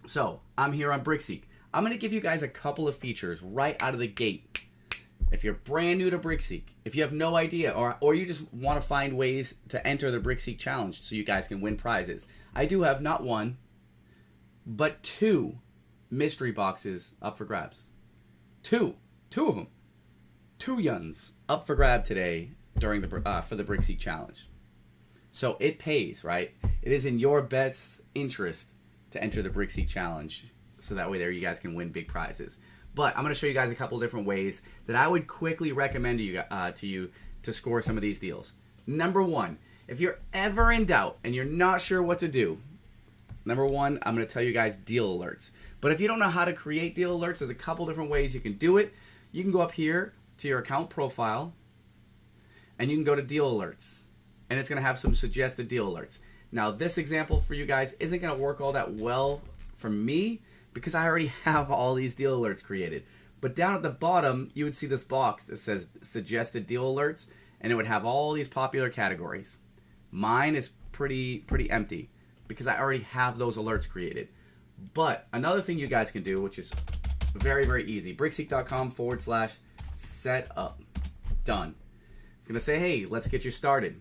So, I'm here on BrickSeek. I'm going to give you guys a couple of features right out of the gate. If you're brand new to BrickSeek, if you have no idea, or you just want to find ways to enter the BrickSeek challenge so you guys can win prizes, I do have not one, but 2 mystery boxes up for grabs. Two of them. 2 yuns up for grab today during the for the BrickSeek challenge. So it pays, right? It is in your best interest to enter the BrickSeek challenge, so that way there you guys can win big prizes. But I'm going to show you guys a couple different ways that I would quickly recommend to you to score some of these deals. Number 1, if you're ever in doubt and you're not sure what to do, number 1, I'm going to tell you guys deal alerts. But if you don't know how to create deal alerts, there's a couple different ways you can do it. You can go up here to your account profile, and you can go to deal alerts, and it's going to have some suggested deal alerts. Now, this example for you guys isn't going to work all that well for me, because I already have all these deal alerts created. But down at the bottom, you would see this box that says suggested deal alerts, and it would have all these popular categories. Mine is pretty empty, because I already have those alerts created. But another thing you guys can do, which is very, very easy, brickseek.com/setup. Done. It's going to say, hey, let's get you started.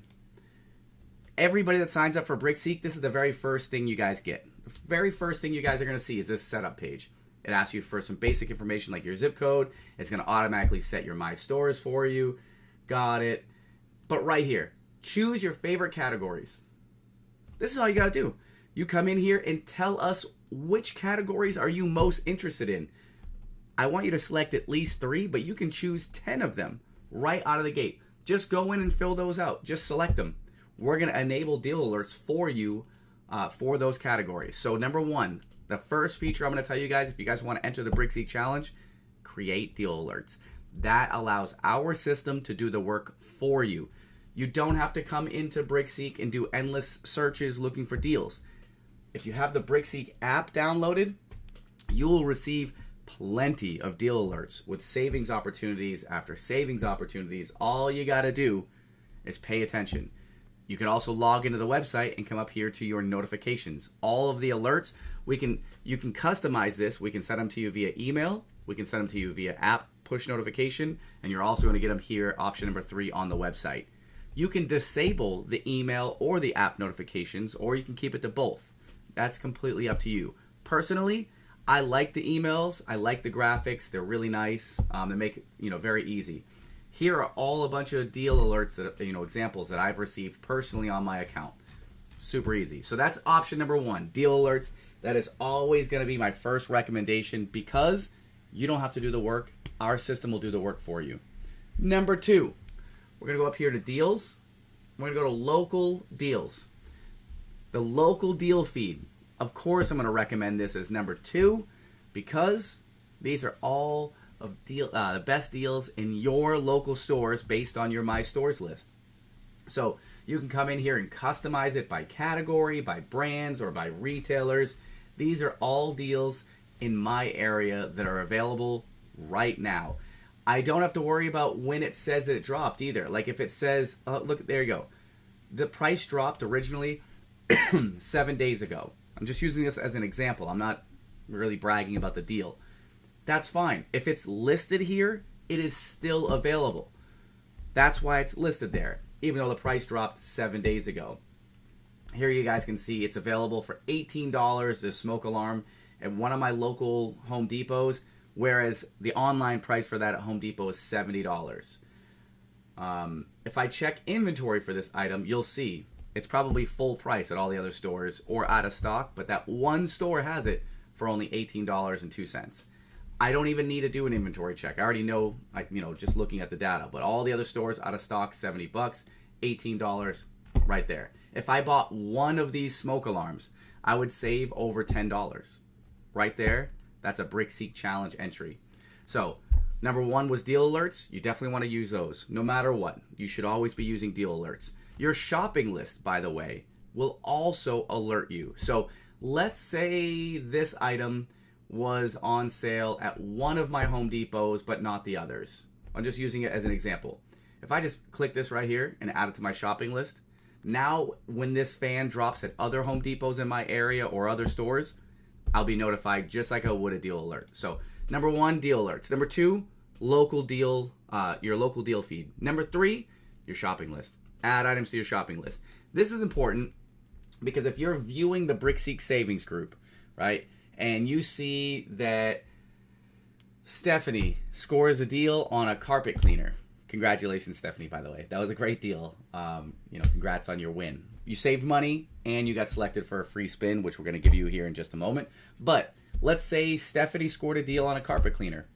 Everybody that signs up for BrickSeek, this is the very first thing you guys get. The very first thing you guys are going to see is this setup page. It asks you for some basic information like your zip code. It's going to automatically set your My Stores for you. Got it. But right here, choose your favorite categories. This is all you got to do. You come in here and tell us which categories are you most interested in. I want you to select at least 3, but you can choose 10 of them right out of the gate. Just go in and fill those out. Just select them. We're going to enable deal alerts for you for those categories. So number 1, the first feature I'm going to tell you guys, if you guys want to enter the BrickSeek challenge, create deal alerts. That allows our system to do the work for you. You don't have to come into BrickSeek and do endless searches looking for deals. If you have the BrickSeek app downloaded, you will receive plenty of deal alerts with savings opportunities after savings opportunities. All you got to do is pay attention. You can also log into the website and come up here to your notifications. All of the alerts, you can customize this. We can send them to you via email. We can send them to you via app push notification. And you're also going to get them here, option number 3 on the website. You can disable the email or the app notifications, or you can keep it to both. That's completely up to you. Personally, I like the emails. I like the graphics. They're really nice. They make it, very easy. Here are all a bunch of deal alerts that, examples that I've received personally on my account. Super easy. So that's option number 1, deal alerts. That is always going to be my first recommendation, because you don't have to do the work. Our system will do the work for you. Number 2, we're going to go up here to deals. We're going to go to local deals. The local deal feed. Of course, I'm going to recommend this as number 2, because these are all of the best deals in your local stores based on your My Stores list. So you can come in here and customize it by category, by brands, or by retailers. These are all deals in my area that are available right now. I don't have to worry about when it says that it dropped either. Like if it says, look, there you go. The price dropped originally 7 days ago. I'm just using this as an example. I'm not really bragging about the deal. That's fine. If it's listed here, it is still available. That's why it's listed there, even though the price dropped 7 days ago. Here you guys can see it's available for $18, this smoke alarm, at one of my local Home Depots, whereas the online price for that at Home Depot is $70. If I check inventory for this item, you'll see it's probably full price at all the other stores or out of stock, but that one store has it for only $18.02. I don't even need to do an inventory check. I already know, just looking at the data, but all the other stores out of stock, $70, $18 right there. If I bought one of these smoke alarms, I would save over $10 right there. That's a BrickSeek challenge entry. So number one was deal alerts. You definitely want to use those no matter what. You should always be using deal alerts. Your shopping list, by the way, will also alert you. So let's say this item was on sale at one of my Home Depots but not the others. I'm just using it as an example. If I just click this right here and add it to my shopping list, now when this fan drops at other Home Depots in my area or other stores, I'll be notified just like I would a deal alert. So number one, deal alerts. Number two, local deal, your local deal feed. Number three, your shopping list. Add items to your shopping list. This is important because if you're viewing the BrickSeek savings group, right, and you see that Stephanie scores a deal on a carpet cleaner. Congratulations, Stephanie, by the way. That was a great deal. Congrats on your win. You saved money and you got selected for a free spin, which we're going to give you here in just a moment. But let's say Stephanie scored a deal on a carpet cleaner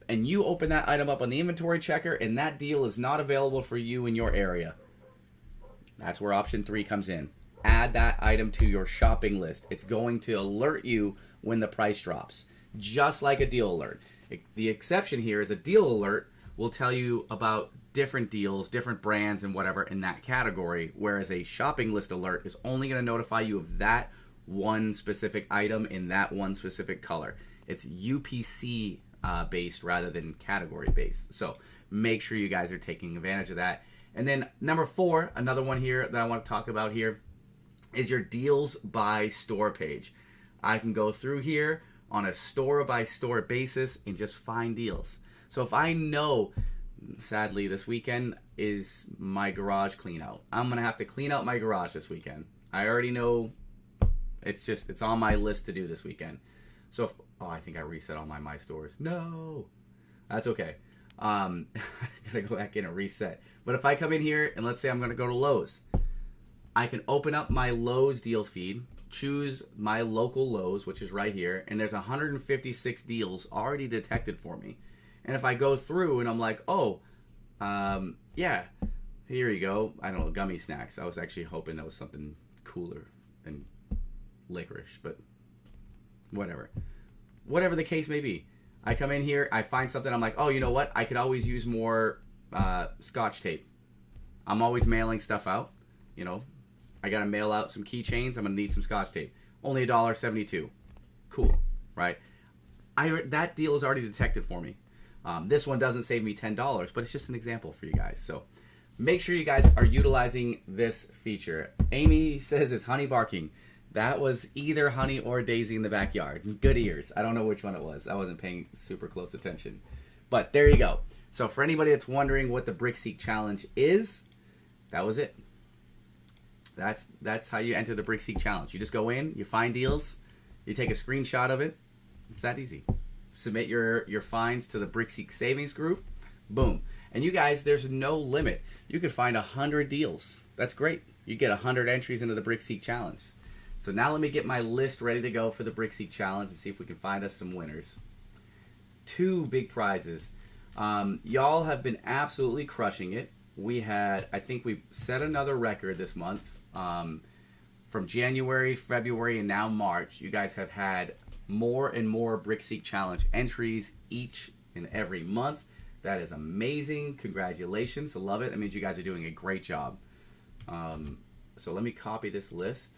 and you open that item up on the inventory checker and that deal is not available for you in your area. That's where option 3 comes in. Add that item to your shopping list. It's going to alert you when the price drops, just like a deal alert. The exception here is a deal alert will tell you about different deals, different brands, and whatever in that category, whereas a shopping list alert is only going to notify you of that one specific item in that one specific color. It's UPC based rather than category based. So make sure you guys are taking advantage of that. And then number 4, another one here that I want to talk about here is your deals by store page. I can go through here on a store by store basis and just find deals. So if I know, sadly, this weekend is my garage clean out. I'm going to have to clean out my garage this weekend. I already know it's on my list to do this weekend. So I think I reset all my stores. No, that's okay. I gotta go back in and reset. But if I come in here and let's say I'm going to go to Lowe's, I can open up my Lowe's deal feed, choose my local Lowe's, which is right here, and there's 156 deals already detected for me. And if I go through and I'm like, yeah, here you go. I don't know, gummy snacks. I was actually hoping that was something cooler than licorice, but whatever. Whatever the case may be. I come in here, I find something, I'm like, oh, you know what? I could always use more Scotch tape. I'm always mailing stuff out, I got to mail out some keychains. I'm going to need some Scotch tape. Only $1.72. Cool, right? That deal is already detected for me. This one doesn't save me $10, but it's just an example for you guys. So make sure you guys are utilizing this feature. Amy says it's honey barking. That was either Honey or Daisy in the backyard. Good ears. I don't know which one it was. I wasn't paying super close attention. But there you go. So for anybody that's wondering what the BrickSeek Challenge is, that was it. That's how you enter the BrickSeek Challenge. You just go in, you find deals, you take a screenshot of it. It's that easy. Submit your finds to the BrickSeek Savings Group. Boom. And you guys, there's no limit. You could find 100 deals. That's great. You get 100 entries into the BrickSeek Challenge. So now let me get my list ready to go for the BrickSeek Challenge and see if we can find us some winners. 2 big prizes. Y'all have been absolutely crushing it. I think we set another record this month. From January, February, and now March, you guys have had more and more BrickSeek Challenge entries each and every month. That is amazing. Congratulations. I love it. That means you guys are doing a great job. So let me copy this list.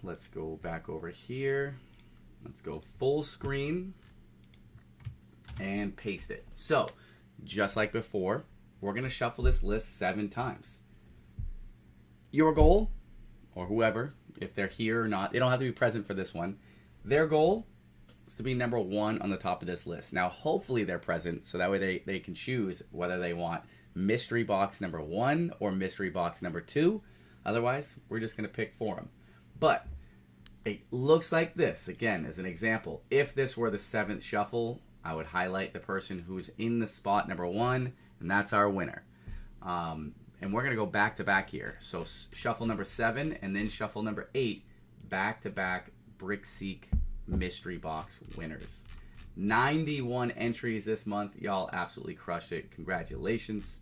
Let's go back over here. Let's go full screen and paste it. So, just like before, we're going to shuffle this list 7 times. Your goal, or whoever, if they're here or not, they don't have to be present for this one. Their goal is to be number 1 on the top of this list. Now, hopefully they're present, so that way they can choose whether they want mystery box number 1 or mystery box number 2. Otherwise, we're just going to pick for them. But it looks like this, again, as an example. If this were the 7th shuffle, I would highlight the person who's in the spot number 1, and that's our winner. And we're going to go back to back here. So shuffle number 7 and then shuffle number 8, back to back BrickSeek mystery box winners. 91 entries this month. Y'all absolutely crushed it. Congratulations.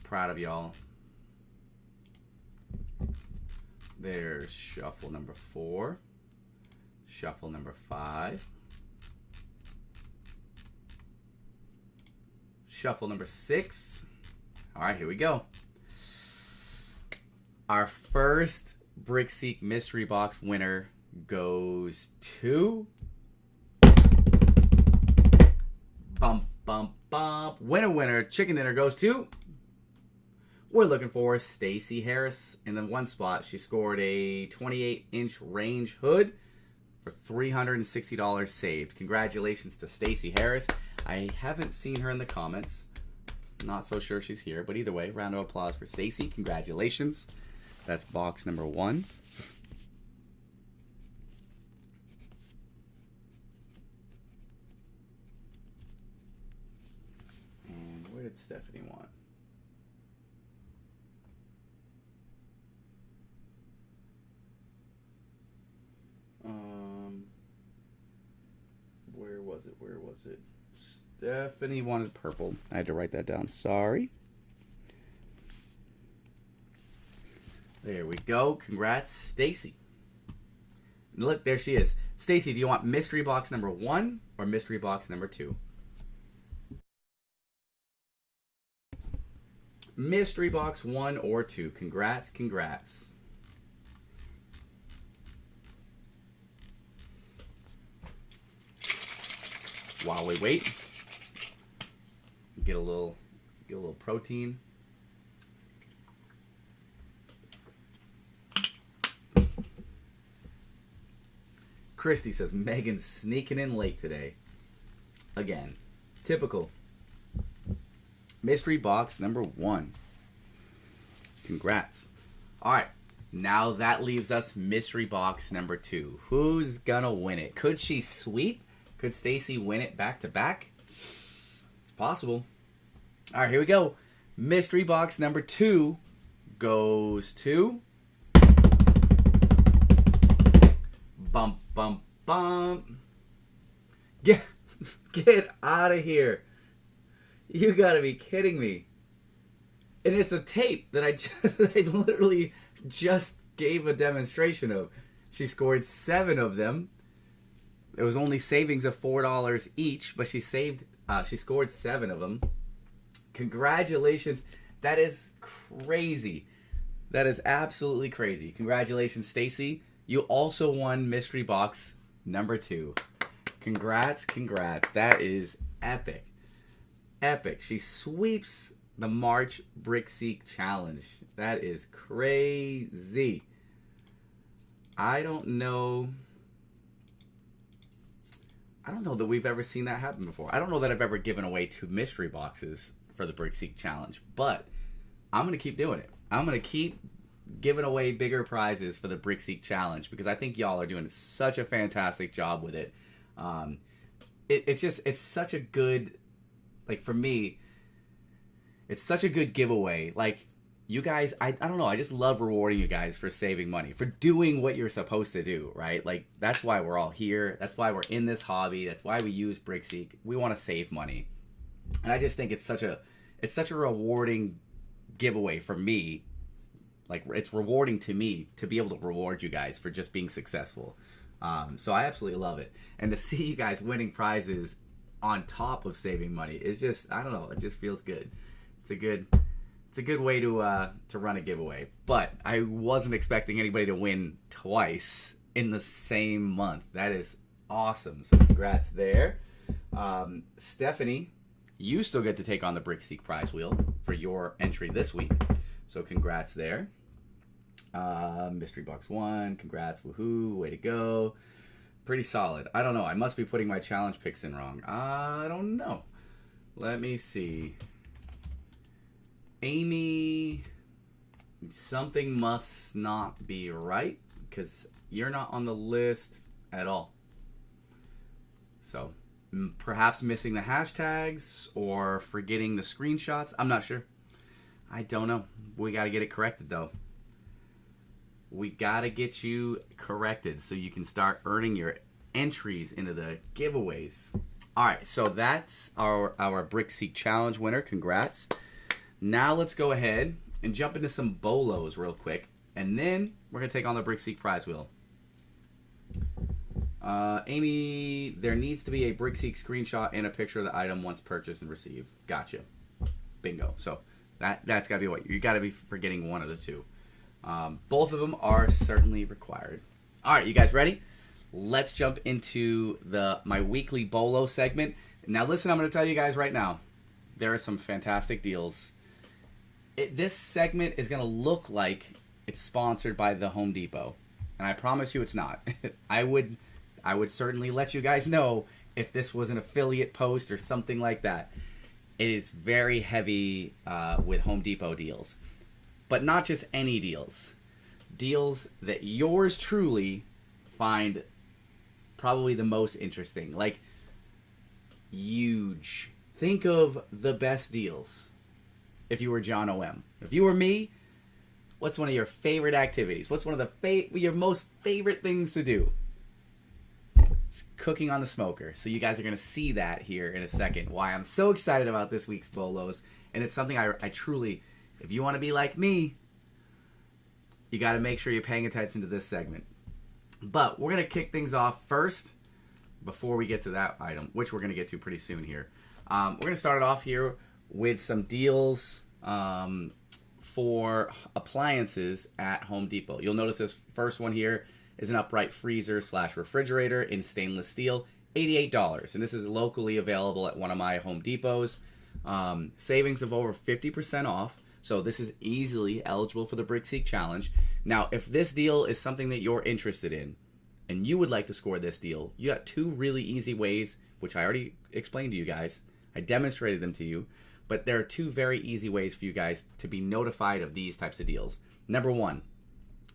Proud of y'all. There's shuffle number 4. Shuffle number 5. Shuffle number 6. All right, here we go. Our first BrickSeek mystery box winner goes to... Bump, bump, bump. Winner, winner. Chicken dinner goes to... We're looking for Stacy Harris. In the one spot, she scored a 28-inch range hood for $360 saved. Congratulations to Stacy Harris. I haven't seen her in the comments. Not so sure she's here, but either way, round of applause for Stacy. Congratulations. That's box number 1. And where did Stephanie want? Where was it? Stephanie wanted purple. I had to write that down. Sorry. There we go. Congrats, Stacy. Look, there she is. Stacy, do you want mystery box number 1 or mystery box number 2? Mystery box 1 or 2. Congrats, congrats. While we wait, get a little protein. Christy says Megan's sneaking in late today. Again, typical. Mystery box number 1. Congrats. All right, now that leaves us mystery box number 2. Who's gonna win it? Could she sweep? Could Stacy win it back to back? It's possible. All right, here we go. Mystery box number 2 goes to... Bump, bump, bump. Get out of here. You gotta be kidding me. And it's a tape that I literally just gave a demonstration of. She scored 7 of them. It was only savings of $4 each, but she scored 7 of them. Congratulations. That is crazy. That is absolutely crazy. Congratulations, Stacy. You also won mystery box number 2. Congrats, congrats. That is epic. Epic. She sweeps the March BrickSeek challenge. That is crazy. I don't know that we've ever seen that happen before. I don't know that I've ever given away 2 mystery boxes for the BrickSeek challenge, but I'm going to keep doing it. I'm going to keep giving away bigger prizes for the BrickSeek challenge because I think y'all are doing such a fantastic job with it. It's such a good, like, for me, it's such a good giveaway. Like, you guys, I don't know, I just love rewarding you guys for saving money, for doing what you're supposed to do, right? Like, that's why we're all here. That's why we're in this hobby. That's why we use BrickSeek. We want to save money. And I just think it's such a rewarding giveaway for me. Like, it's rewarding to me to be able to reward you guys for just being successful. So I absolutely love it. And to see you guys winning prizes on top of saving money, it's just, I don't know, it just feels good. It's a good way to run a giveaway. But I wasn't expecting anybody to win twice in the same month. That is awesome. So congrats there. Stephanie, you still get to take on the BrickSeek prize wheel for your entry this week. So congrats there. Mystery box 1, congrats, woohoo, way to go. Pretty solid. I don't know, I must be putting my challenge picks in wrong. I don't know. Let me see. Amy, something must not be right because you're not on the list at all. So, perhaps missing the hashtags or forgetting the screenshots. I'm not sure. I don't know. We got to get it corrected, though. We got to get you corrected so you can start earning your entries into the giveaways. All right, so that's our BrickSeek challenge winner. Congrats. Now let's go ahead and jump into some bolos real quick, and then we're going to take on the BrickSeek prize wheel. Amy, there needs to be a BrickSeek screenshot and a picture of the item once purchased and received. Gotcha. Bingo. So that's got to be what you got to be forgetting one of the two. Both of them are certainly required. All right, you guys ready? Let's jump into my weekly bolo segment. Now, listen, I'm going to tell you guys right now, there are some fantastic deals. This segment is going to look like it's sponsored by the Home Depot, and I promise you it's not. I would certainly let you guys know if this was an affiliate post or something like that. It is very heavy with Home Depot deals. But not just any deals. Deals that yours truly find probably the most interesting. Like, huge. Think of the best deals if you were John O.M. If you were me, what's one of your favorite activities? What's one of your most favorite things to do? It's cooking on the smoker. So you guys are going to see that here in a second. Why I'm so excited about this week's bolos. And it's something I truly... If you want to be like me, you got to make sure you're paying attention to this segment. But we're going to kick things off first before we get to that item, which we're going to get to pretty soon here. We're going to start it off here with some deals for appliances at Home Depot. You'll notice this first one here is an upright freezer / refrigerator in stainless steel, $88. And this is locally available at one of my Home Depots. Savings of over 50% off. So this is easily eligible for the BrickSeek challenge. Now, if this deal is something that you're interested in and you would like to score this deal, you got two really easy ways, which I already explained to you guys. I demonstrated them to you, but there are two very easy ways for you guys to be notified of these types of deals. Number one,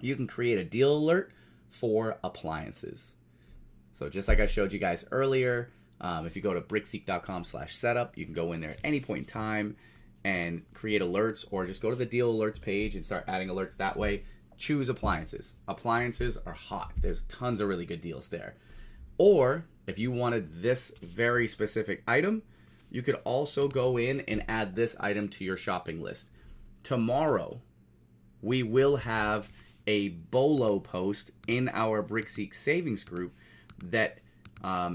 you can create a deal alert for appliances. So just like I showed you guys earlier, if you go to brickseek.com/setup, you can go in there at any point in time and create alerts, or just go to the deal alerts page and start adding alerts that way. Choose appliances. Appliances are hot. There's tons of really good deals there. Or if you wanted this very specific item, you could also go in and add this item to your shopping list. Tomorrow, we will have a bolo post in our BrickSeek savings group that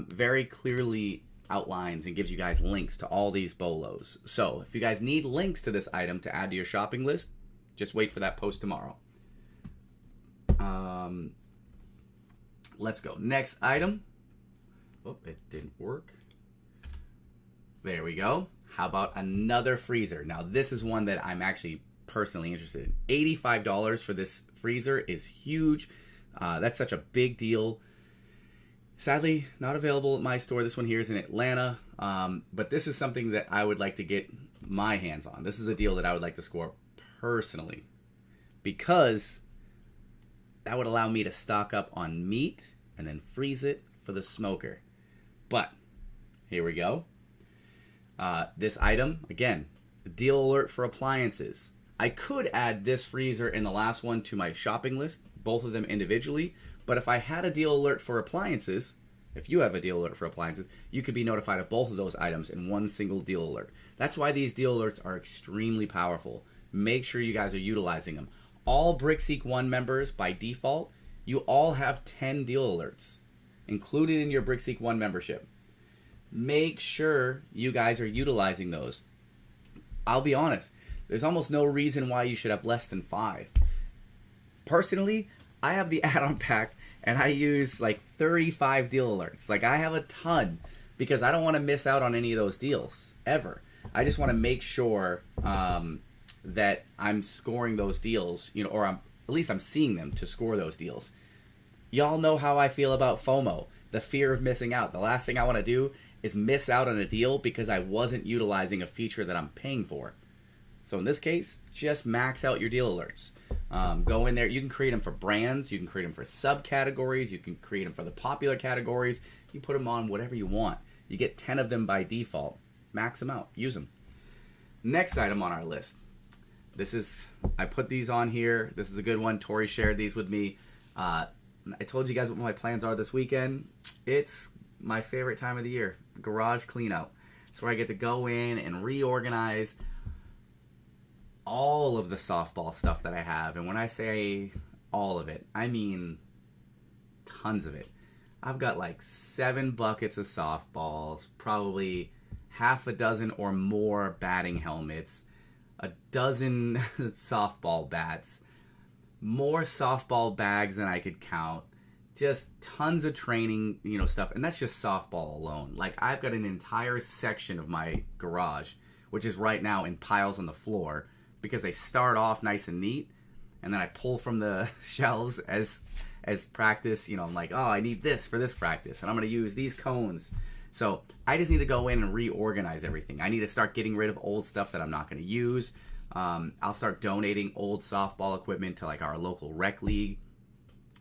very clearly outlines and gives you guys links to all these bolos. So if you guys need links to this item to add to your shopping list, just wait for that post tomorrow. Let's go. Next item. Oh, it didn't work. There we go. How about another freezer? Now this is one that I'm actually personally interested in. $85 for this freezer is huge. That's such a big deal. Sadly, not available at my store. This one here is in Atlanta. But this is something that I would like to get my hands on. This is a deal that I would like to score personally, because that would allow me to stock up on meat and then freeze it for the smoker. But here we go. This item, again, deal alert for appliances. I could add this freezer and the last one to my shopping list, both of them individually. But if I had a deal alert for appliances, if you have a deal alert for appliances, you could be notified of both of those items in one single deal alert. That's why these deal alerts are extremely powerful. Make sure you guys are utilizing them. All BrickSeek 1 members, by default, you all have 10 deal alerts included in your BrickSeek 1 membership. Make sure you guys are utilizing those. I'll be honest, there's almost no reason why you should have less than 5. Personally, I have the add-on pack and I use like 35 deal alerts. Like, I have a ton because I don't want to miss out on any of those deals ever. I just want to make sure that I'm scoring those deals, or at least I'm seeing them to score those deals. Y'all know how I feel about FOMO, the fear of missing out. The last thing I want to do is miss out on a deal because I wasn't utilizing a feature that I'm paying for. So in this case, just max out your deal alerts. Go in there. You can create them for brands. You can create them for subcategories. You can create them for the popular categories. You put them on whatever you want. You get 10 of them by default. Max them out. Use them. Next item on our list. I put these on here. This is a good one. Tori shared these with me. I told you guys what my plans are this weekend. It's my favorite time of the year. Garage clean out. It's where I get to go in and reorganize all of the softball stuff that I have. And when I say all of it, I mean tons of it. I've got like 7 buckets of softballs, probably half a dozen or more batting helmets, a dozen softball bats, more softball bags than I could count, just tons of training, stuff. And that's just softball alone. Like, I've got an entire section of my garage, which is right now in piles on the floor, because they start off nice and neat, and then I pull from the shelves as practice. I'm like, oh, I need this for this practice, and I'm going to use these cones. So I just need to go in and reorganize everything. I need to start getting rid of old stuff that I'm not going to use. I'll start donating old softball equipment to like our local rec league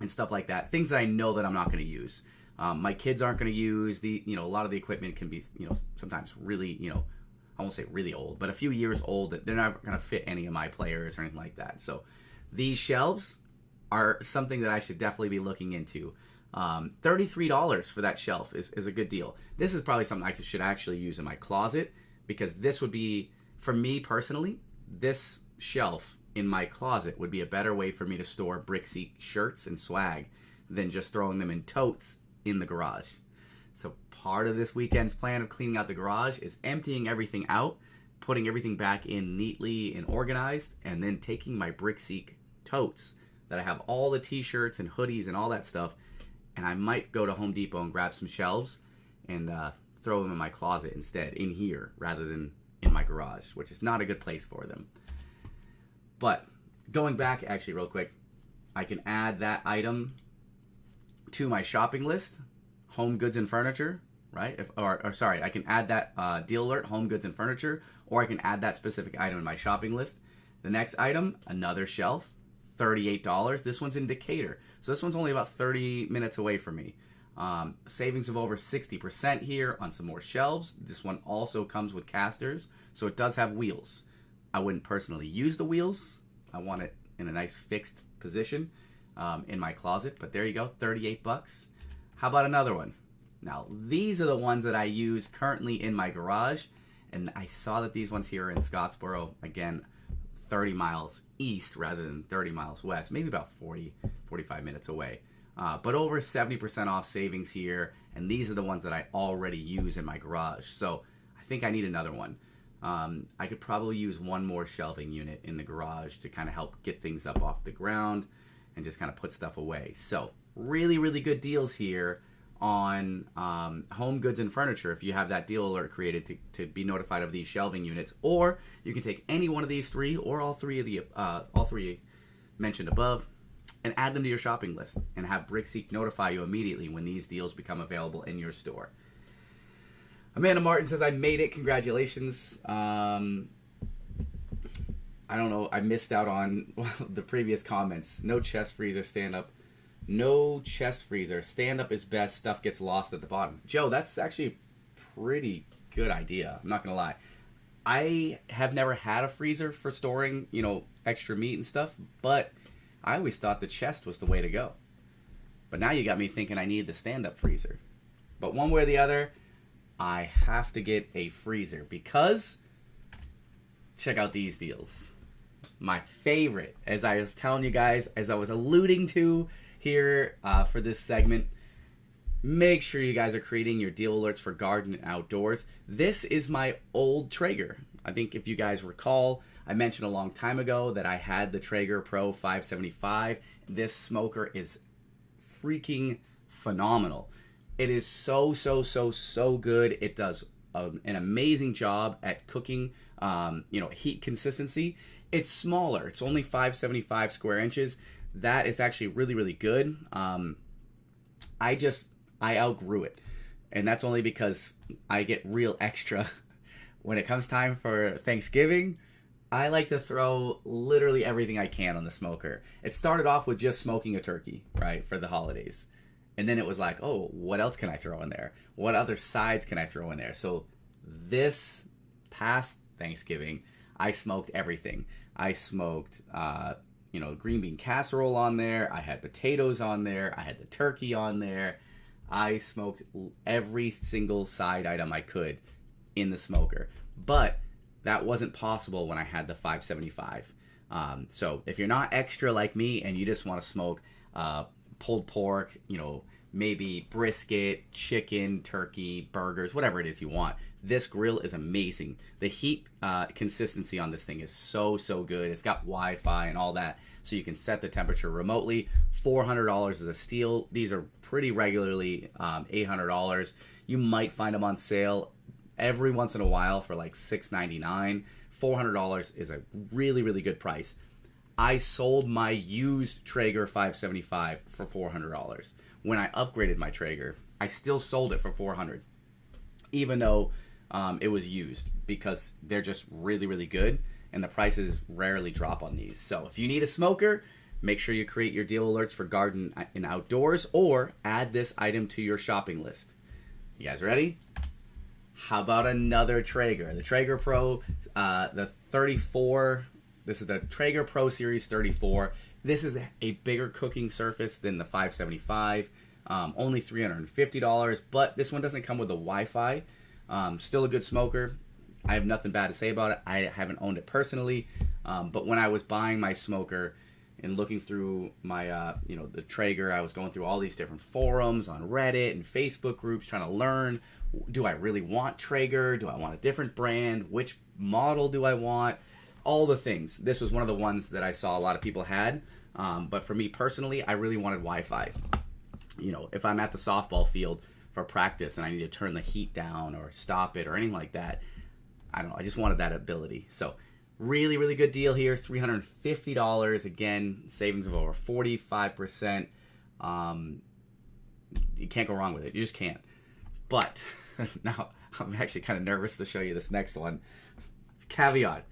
and stuff like that. Things that I know that I'm not going to use. My kids aren't going to use a lot of the equipment can be, sometimes really, I won't say really old, but a few years old, that they're not going to fit any of my players or anything like that. So these shelves are something that I should definitely be looking into. $33 for that shelf is a good deal. This is probably something I should actually use in my closet, because this would be, for me personally, this shelf in my closet would be a better way for me to store BrickSeek shirts and swag than just throwing them in totes in the garage. So part of this weekend's plan of cleaning out the garage is emptying everything out, putting everything back in neatly and organized, and then taking my BrickSeek totes that I have all the t-shirts and hoodies and all that stuff, and I might go to Home Depot and grab some shelves and throw them in my closet instead, in here, rather than in my garage, which is not a good place for them. But going back actually real quick, I can add that item to my shopping list, home goods and furniture, right? I can add that deal alert, home goods and furniture, or I can add that specific item in my shopping list. The next item, another shelf, $38. This one's in Decatur, so this one's only about 30 minutes away from me. Savings of over 60% here on some more shelves. This one also comes with casters, so it does have wheels. I wouldn't personally use the wheels. I want it in a nice fixed position in my closet, but there you go, $38. How about another one? Now, these are the ones that I use currently in my garage, and I saw that these ones here are in Scottsboro, again, 30 miles east rather than 30 miles west, maybe about 45 minutes away. But over 70% off savings here, and these are the ones that I already use in my garage. So I think I need another one. I could probably use one more shelving unit in the garage to kind of help get things up off the ground and just kind of put stuff away. So really, really good deals here on home goods and furniture if you have that deal alert created to be notified of these shelving units. Or you can take any one of these three or all three mentioned above and add them to your shopping list and have BrickSeek notify you immediately when these deals become available in your store. Amanda Martin says, I made it. Congratulations. I don't know. I missed out on the previous comments. No chest freezer, stand up. No chest freezer. Stand up is best. Stuff gets lost at the bottom. Joe, that's actually a pretty good idea. I'm not going to lie. I have never had a freezer for storing, extra meat and stuff, but I always thought the chest was the way to go. But now you got me thinking I need the stand-up freezer. But one way or the other, I have to get a freezer because check out these deals. My favorite, as I was telling you guys, as I was alluding to here for this segment, make sure you guys are creating your deal alerts for garden and outdoors. This is my old Traeger. I think if you guys recall, I mentioned a long time ago that I had the Traeger Pro 575. This smoker is freaking phenomenal. It is so good. It does an amazing job at cooking, heat consistency. It's smaller. It's only 575 square inches. That is actually really, really good. I outgrew it. And that's only because I get real extra when it comes time for Thanksgiving. I like to throw literally everything I can on the smoker. It started off with just smoking a turkey, right, for the holidays. And then it was like, oh, what else can I throw in there? What other sides can I throw in there? So this past Thanksgiving, I smoked everything. I smoked, green bean casserole on there. I had potatoes on there. I had the turkey on there. I smoked every single side item I could in the smoker. But that wasn't possible when I had the 575. So if you're not extra like me and you just want to smoke pulled pork, maybe brisket, chicken, turkey, burgers, whatever it is you want, this grill is amazing. The heat consistency on this thing is so good. It's got Wi-Fi and all that, so you can set the temperature remotely. $400 is a steal. These are pretty regularly $800. You might find them on sale every once in a while for like $699. $400 is a really good price. I sold my used Traeger 575 for $400. When I upgraded my Traeger, I still sold it for $400, even though it was used, because they're just really good, and the prices rarely drop on these. So if you need a smoker, make sure you create your deal alerts for garden and outdoors, or add this item to your shopping list. You guys ready? How about another Traeger? The Traeger Pro, the 34. This is the Traeger Pro Series 34. This is a bigger cooking surface than the 575. Only $350, but this one doesn't come with the Wi-Fi. Still a good smoker. I have nothing bad to say about it. I haven't owned it personally, but when I was buying my smoker and looking through my, the Traeger, I was going through all these different forums on Reddit and Facebook groups trying to learn, do I really want Traeger? Do I want a different brand? Which model do I want? All the things. This was one of the ones that I saw a lot of people had, but for me personally, I really wanted Wi-Fi. If I'm at the softball field for practice and I need to turn the heat down or stop it or anything like that, I don't know, I just wanted that ability. So really good deal here. $350. Again, savings of over 45%. You can't go wrong with it. You just can't. But now I'm actually kind of nervous to show you this next one. Caveat.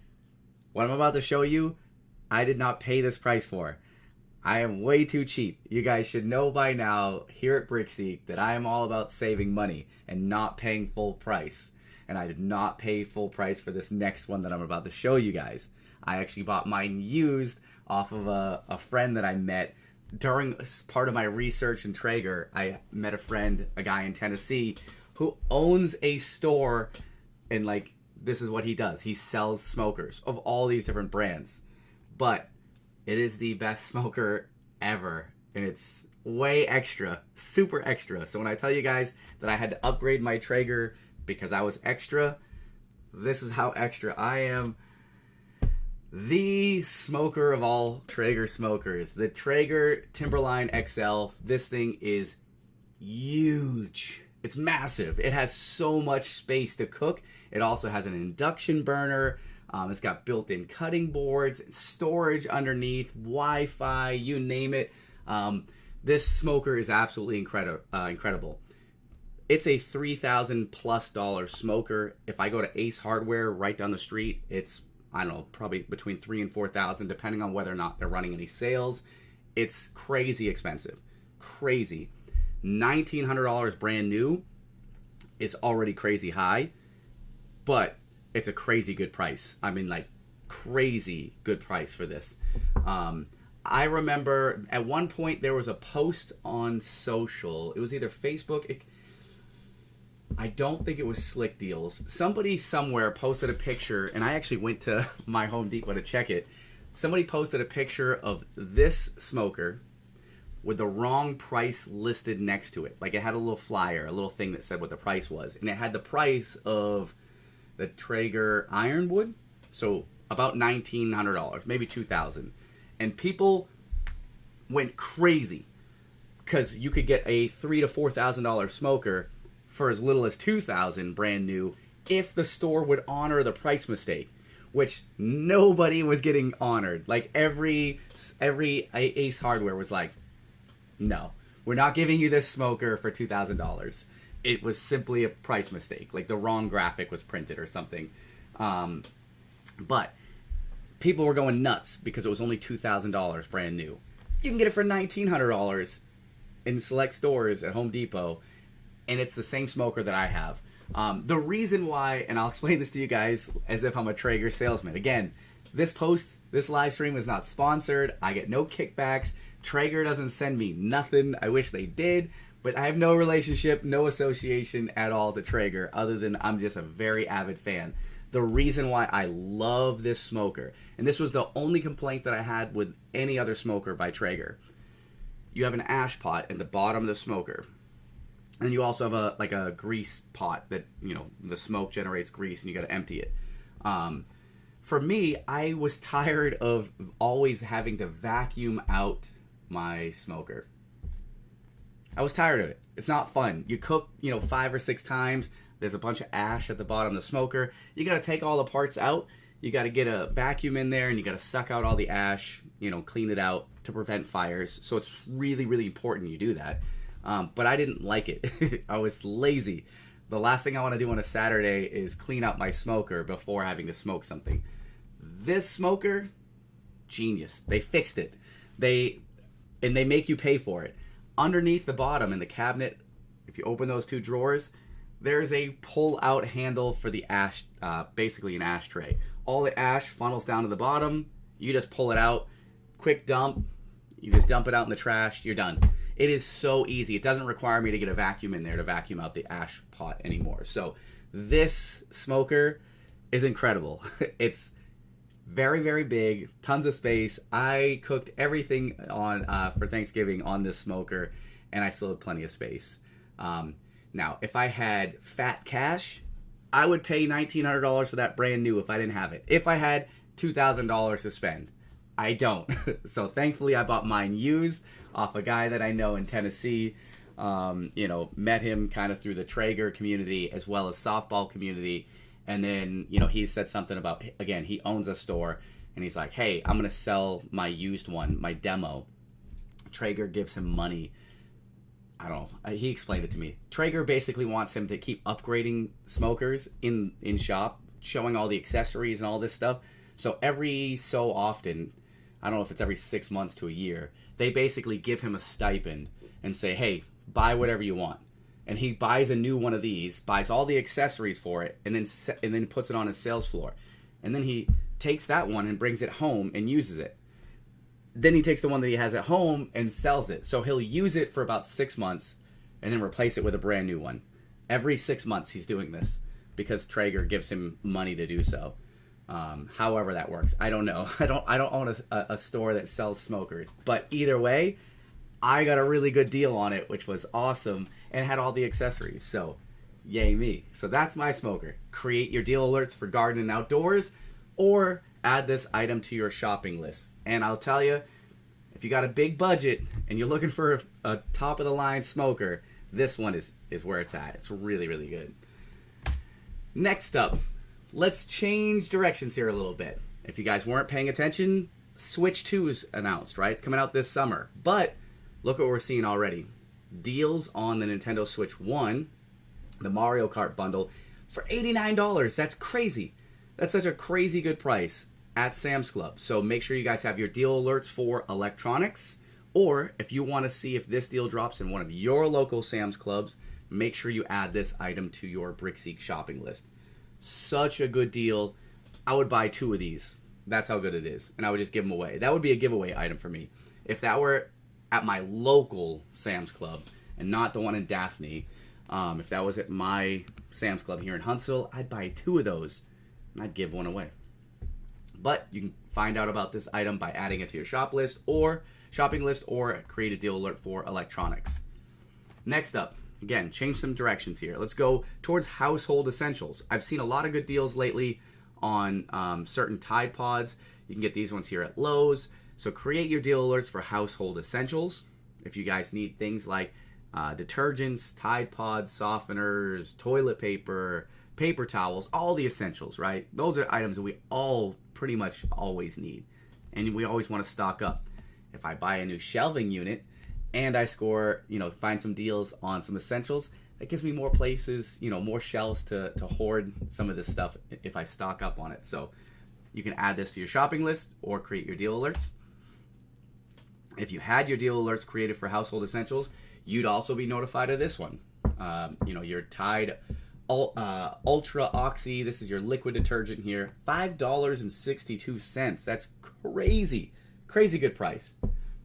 What I'm about to show you, I did not pay this price for. I am way too cheap. You guys should know by now here at BrickSeek that I am all about saving money and not paying full price. And I did not pay full price for this next one that I'm about to show you guys. I actually bought mine used off of a friend that I met during part of my research in Traeger. I met a guy in Tennessee who owns a store, and this is what he does. He sells smokers of all these different brands. But it is the best smoker ever, and it's way extra, super extra. So when I tell you guys that I had to upgrade my Traeger because I was extra, this is how extra I am. The smoker of all Traeger smokers, the Traeger Timberline XL. This thing is huge. It's massive. It has so much space to cook. It also has an induction burner. It's got built-in cutting boards, storage underneath, Wi-Fi, you name it. This smoker is absolutely incredible. It's a $3,000+ smoker. If I go to Ace Hardware right down the street, it's, I don't know, probably between $3,000 and $4,000, depending on whether or not they're running any sales. It's crazy expensive. Crazy. $1,900 brand new is already crazy high, but it's a crazy good price. I mean, crazy good price for this. I remember at one point there was a post on social. It was either Facebook. I don't think it was Slick Deals. Somebody somewhere posted a picture, and I actually went to my Home Depot to check it. Somebody posted a picture of this smoker with the wrong price listed next to it. It had a little flyer, a little thing that said what the price was. And it had the price of the Traeger Ironwood, so about $1,900, maybe $2,000, and people went crazy because you could get a $3,000 to $4,000 smoker for as little as $2,000 brand new if the store would honor the price mistake, which nobody was getting honored. Every Ace Hardware was like, no, we're not giving you this smoker for $2,000. It was simply a price mistake. The wrong graphic was printed or something. But people were going nuts because it was only $2,000 brand new. You can get it for $1,900 in select stores at Home Depot, and it's the same smoker that I have. The reason why, and I'll explain this to you guys as if I'm a Traeger salesman. Again, this live stream is not sponsored. I get no kickbacks. Traeger doesn't send me nothing. I wish they did, but I have no relationship, no association at all to Traeger, other than I'm just a very avid fan. The reason why I love this smoker, and this was the only complaint that I had with any other smoker by Traeger. You have an ash pot at the bottom of the smoker. And you also have a grease pot that, the smoke generates grease and you got to empty it. For me, I was tired of always having to vacuum out my smoker. I was tired of it. It's not fun. You cook, 5 or 6 times. There's a bunch of ash at the bottom of the smoker. You got to take all the parts out. You got to get a vacuum in there and you got to suck out all the ash, clean it out to prevent fires. So it's really, really important you do that. But I didn't like it. I was lazy. The last thing I want to do on a Saturday is clean out my smoker before having to smoke something. This smoker, genius. They fixed it. They make you pay for it. Underneath the bottom in the cabinet, if you open those 2 drawers, there's a pull-out handle for the ash, basically an ashtray. All the ash funnels down to the bottom. You just pull it out. Quick dump. You just dump it out in the trash. You're done. It is so easy. It doesn't require me to get a vacuum in there to vacuum out the ash pot anymore. So this smoker is incredible. It's very, very big, tons of space. I cooked everything on for Thanksgiving on this smoker, and I still had plenty of space. Now, if I had fat cash, I would pay $1,900 for that brand new if I didn't have it. If I had $2,000 to spend. I don't. So thankfully I bought mine used off a guy that I know in Tennessee. Met him kind of through the Traeger community as well as softball community. And then, he said something about, again, he owns a store and he's like, hey, I'm going to sell my used one, my demo. Traeger gives him money. I don't know. He explained it to me. Traeger basically wants him to keep upgrading smokers in shop, showing all the accessories and all this stuff. So every so often, I don't know if it's every 6 months to a year, they basically give him a stipend and say, hey, buy whatever you want. And he buys a new one of these, buys all the accessories for it, and then puts it on his sales floor. And then he takes that one and brings it home and uses it. Then he takes the one that he has at home and sells it. So he'll use it for about 6 months and then replace it with a brand new one. Every 6 months he's doing this because Traeger gives him money to do so. However that works, I don't know. I don't own a store that sells smokers, but either way, I got a really good deal on it, which was awesome, and had all the accessories. So, yay me! So that's my smoker. Create your deal alerts for garden and outdoors, or add this item to your shopping list. And I'll tell you, if you got a big budget and you're looking for a top of the line smoker, this one is where it's at. It's really, really good. Next up. Let's change directions here a little bit. If you guys weren't paying attention, Switch 2 is announced, right? It's coming out this summer. But look what we're seeing already. Deals on the Nintendo Switch 1, the Mario Kart bundle, for $89. That's crazy. That's such a crazy good price at Sam's Club. So make sure you guys have your deal alerts for electronics. Or if you want to see if this deal drops in one of your local Sam's Clubs, make sure you add this item to your BrickSeek shopping list. Such a good deal. I would buy 2 of these. That's how good it is. And I would just give them away. That would be a giveaway item for me. If that were at my local Sam's Club and not the one in Daphne, if that was at my Sam's Club here in Huntsville, I'd buy 2 of those and I'd give one away. But you can find out about this item by adding it to your shopping list or create a deal alert for electronics. Next up. Again, change some directions here. Let's go towards household essentials. I've seen a lot of good deals lately on certain Tide Pods. You can get these ones here at Lowe's. So create your deal alerts for household essentials. If you guys need things like detergents, Tide Pods, softeners, toilet paper, paper towels, all the essentials, right? Those are items that we all pretty much always need. And we always want to stock up. If I buy a new shelving unit, and I score, find some deals on some essentials, that gives me more places, more shelves to hoard some of this stuff if I stock up on it. So You can add this to your shopping list or create your deal alerts. If you had your deal alerts created for household essentials, you'd also be notified of this one. Your Tide Ultra Oxy. This is your liquid detergent here. $5.62. That's crazy. Crazy good price.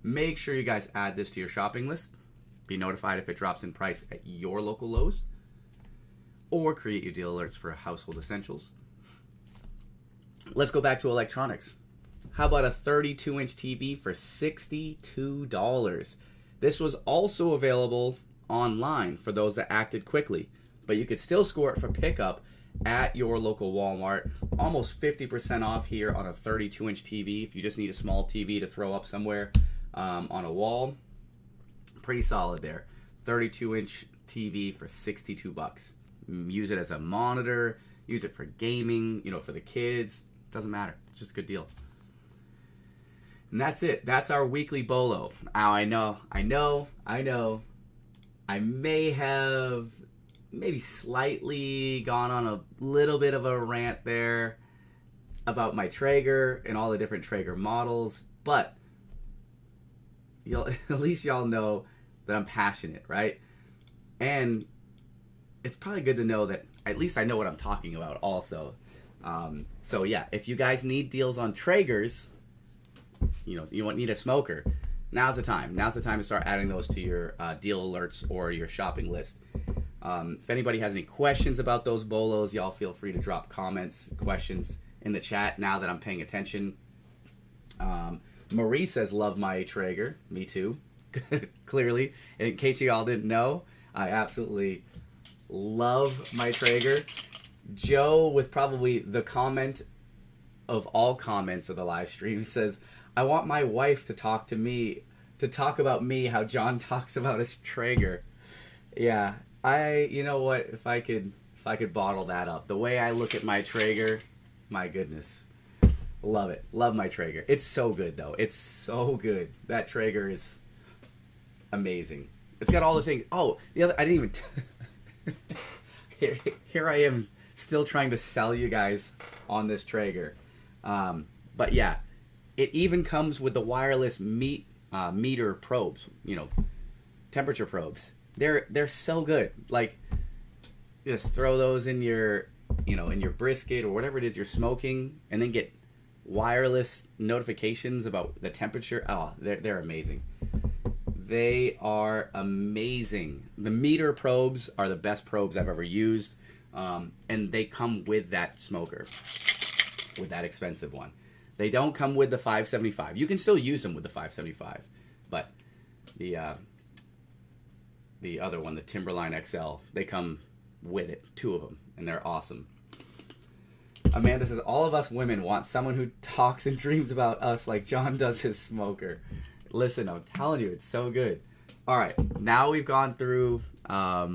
Make sure you guys add this to your shopping list. Be notified if it drops in price at your local Lowe's. Or create your deal alerts for household essentials. Let's go back to electronics. How about a 32-inch TV for $62? This was also available online for those that acted quickly, but you could still score it for pickup at your local Walmart. Almost 50% off here on a 32-inch TV if you just need a small TV to throw up somewhere on a wall. Pretty solid there. 32-inch TV for $62. Use it as a monitor, use it for gaming, for the kids. Doesn't matter. It's just a good deal. And that's it. That's our weekly bolo. Now, I know. I may have maybe slightly gone on a little bit of a rant there about my Traeger and all the different Traeger models, but at least y'all know that I'm passionate, right? And it's probably good to know that at least I know what I'm talking about also. So yeah, if you guys need deals on Traegers, you need a smoker, now's the time. Now's the time to start adding those to your deal alerts or your shopping list. If anybody has any questions about those bolos, y'all feel free to drop questions in the chat now that I'm paying attention. Marie says, love my Traeger. Me too. Clearly. In case you all didn't know, I absolutely love my Traeger. Joe, with probably the comment of all comments of the live stream, says, I want my wife to talk about me how John talks about his Traeger. Yeah, you know what, if I could bottle that up. The way I look at my Traeger, my goodness. Love it. Love my Traeger. It's so good though. It's so good. That Traeger is amazing. It's got all the things. Oh, I didn't even here I am still trying to sell you guys on this Traeger. But yeah, it even comes with the wireless meter probes, temperature probes. They're so good. Like, just throw those in your brisket or whatever it is you're smoking, and then get wireless notifications about the temperature. Oh, they're amazing. They are amazing. The meter probes are the best probes I've ever used, and they come with that smoker, with that expensive one. They don't come with the 575. You can still use them with the 575, but the other one, the Timberline XL, they come with it, 2 of them, and they're awesome. Amanda says, all of us women want someone who talks and dreams about us like John does his smoker. Listen, I'm telling you, it's so good. All right, now we've gone through, our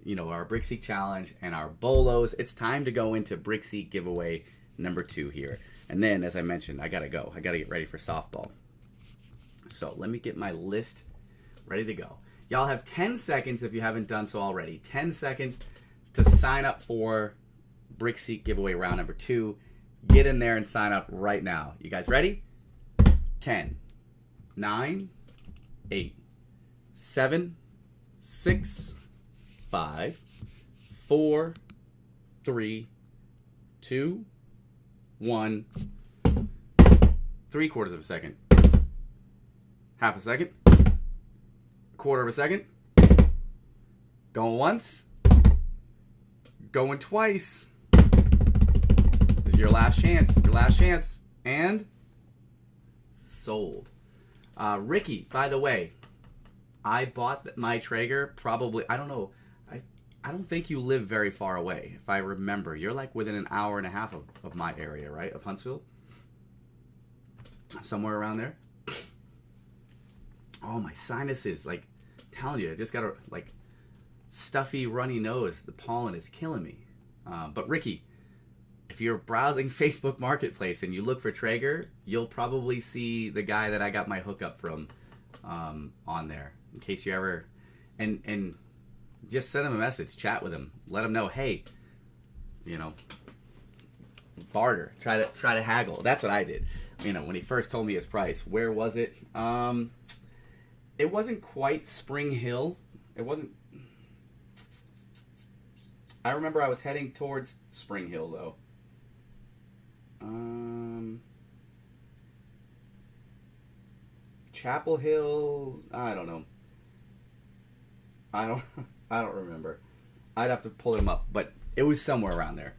BrickSeek challenge and our bolos. It's time to go into BrickSeek giveaway number 2 here. And then, as I mentioned, I gotta go. I gotta get ready for softball. So let me get my list ready to go. Y'all have 10 seconds if you haven't done so already. 10 seconds to sign up for BrickSeek giveaway round number 2. Get in there and sign up right now. You guys ready? 10, 9, 8, 7, 6, 5, 4, 3, 2, 1. 3/4 of a second. Half a second. Quarter of a second. Going once. Going twice. This is your last chance. Your last chance. And sold. Ricky, by the way, I bought my Traeger probably, I don't know, I don't think you live very far away, if I remember. You're like within an hour and a half of my area, right? Of Huntsville? Somewhere around there. Oh, my sinuses, like, telling you, I just got a, like, stuffy, runny nose. The pollen is killing me. But Ricky, if you're browsing Facebook Marketplace and you look for Traeger, you'll probably see the guy that I got my hookup from on there. In case you ever, and just send him a message, chat with him, let him know, hey, barter, try to haggle. That's what I did. You know, when he first told me his price. Where was it? It wasn't quite Spring Hill. It wasn't. I remember I was heading towards Spring Hill though. Chapel Hill. I don't know. I don't remember. I'd have to pull him up, but it was somewhere around there.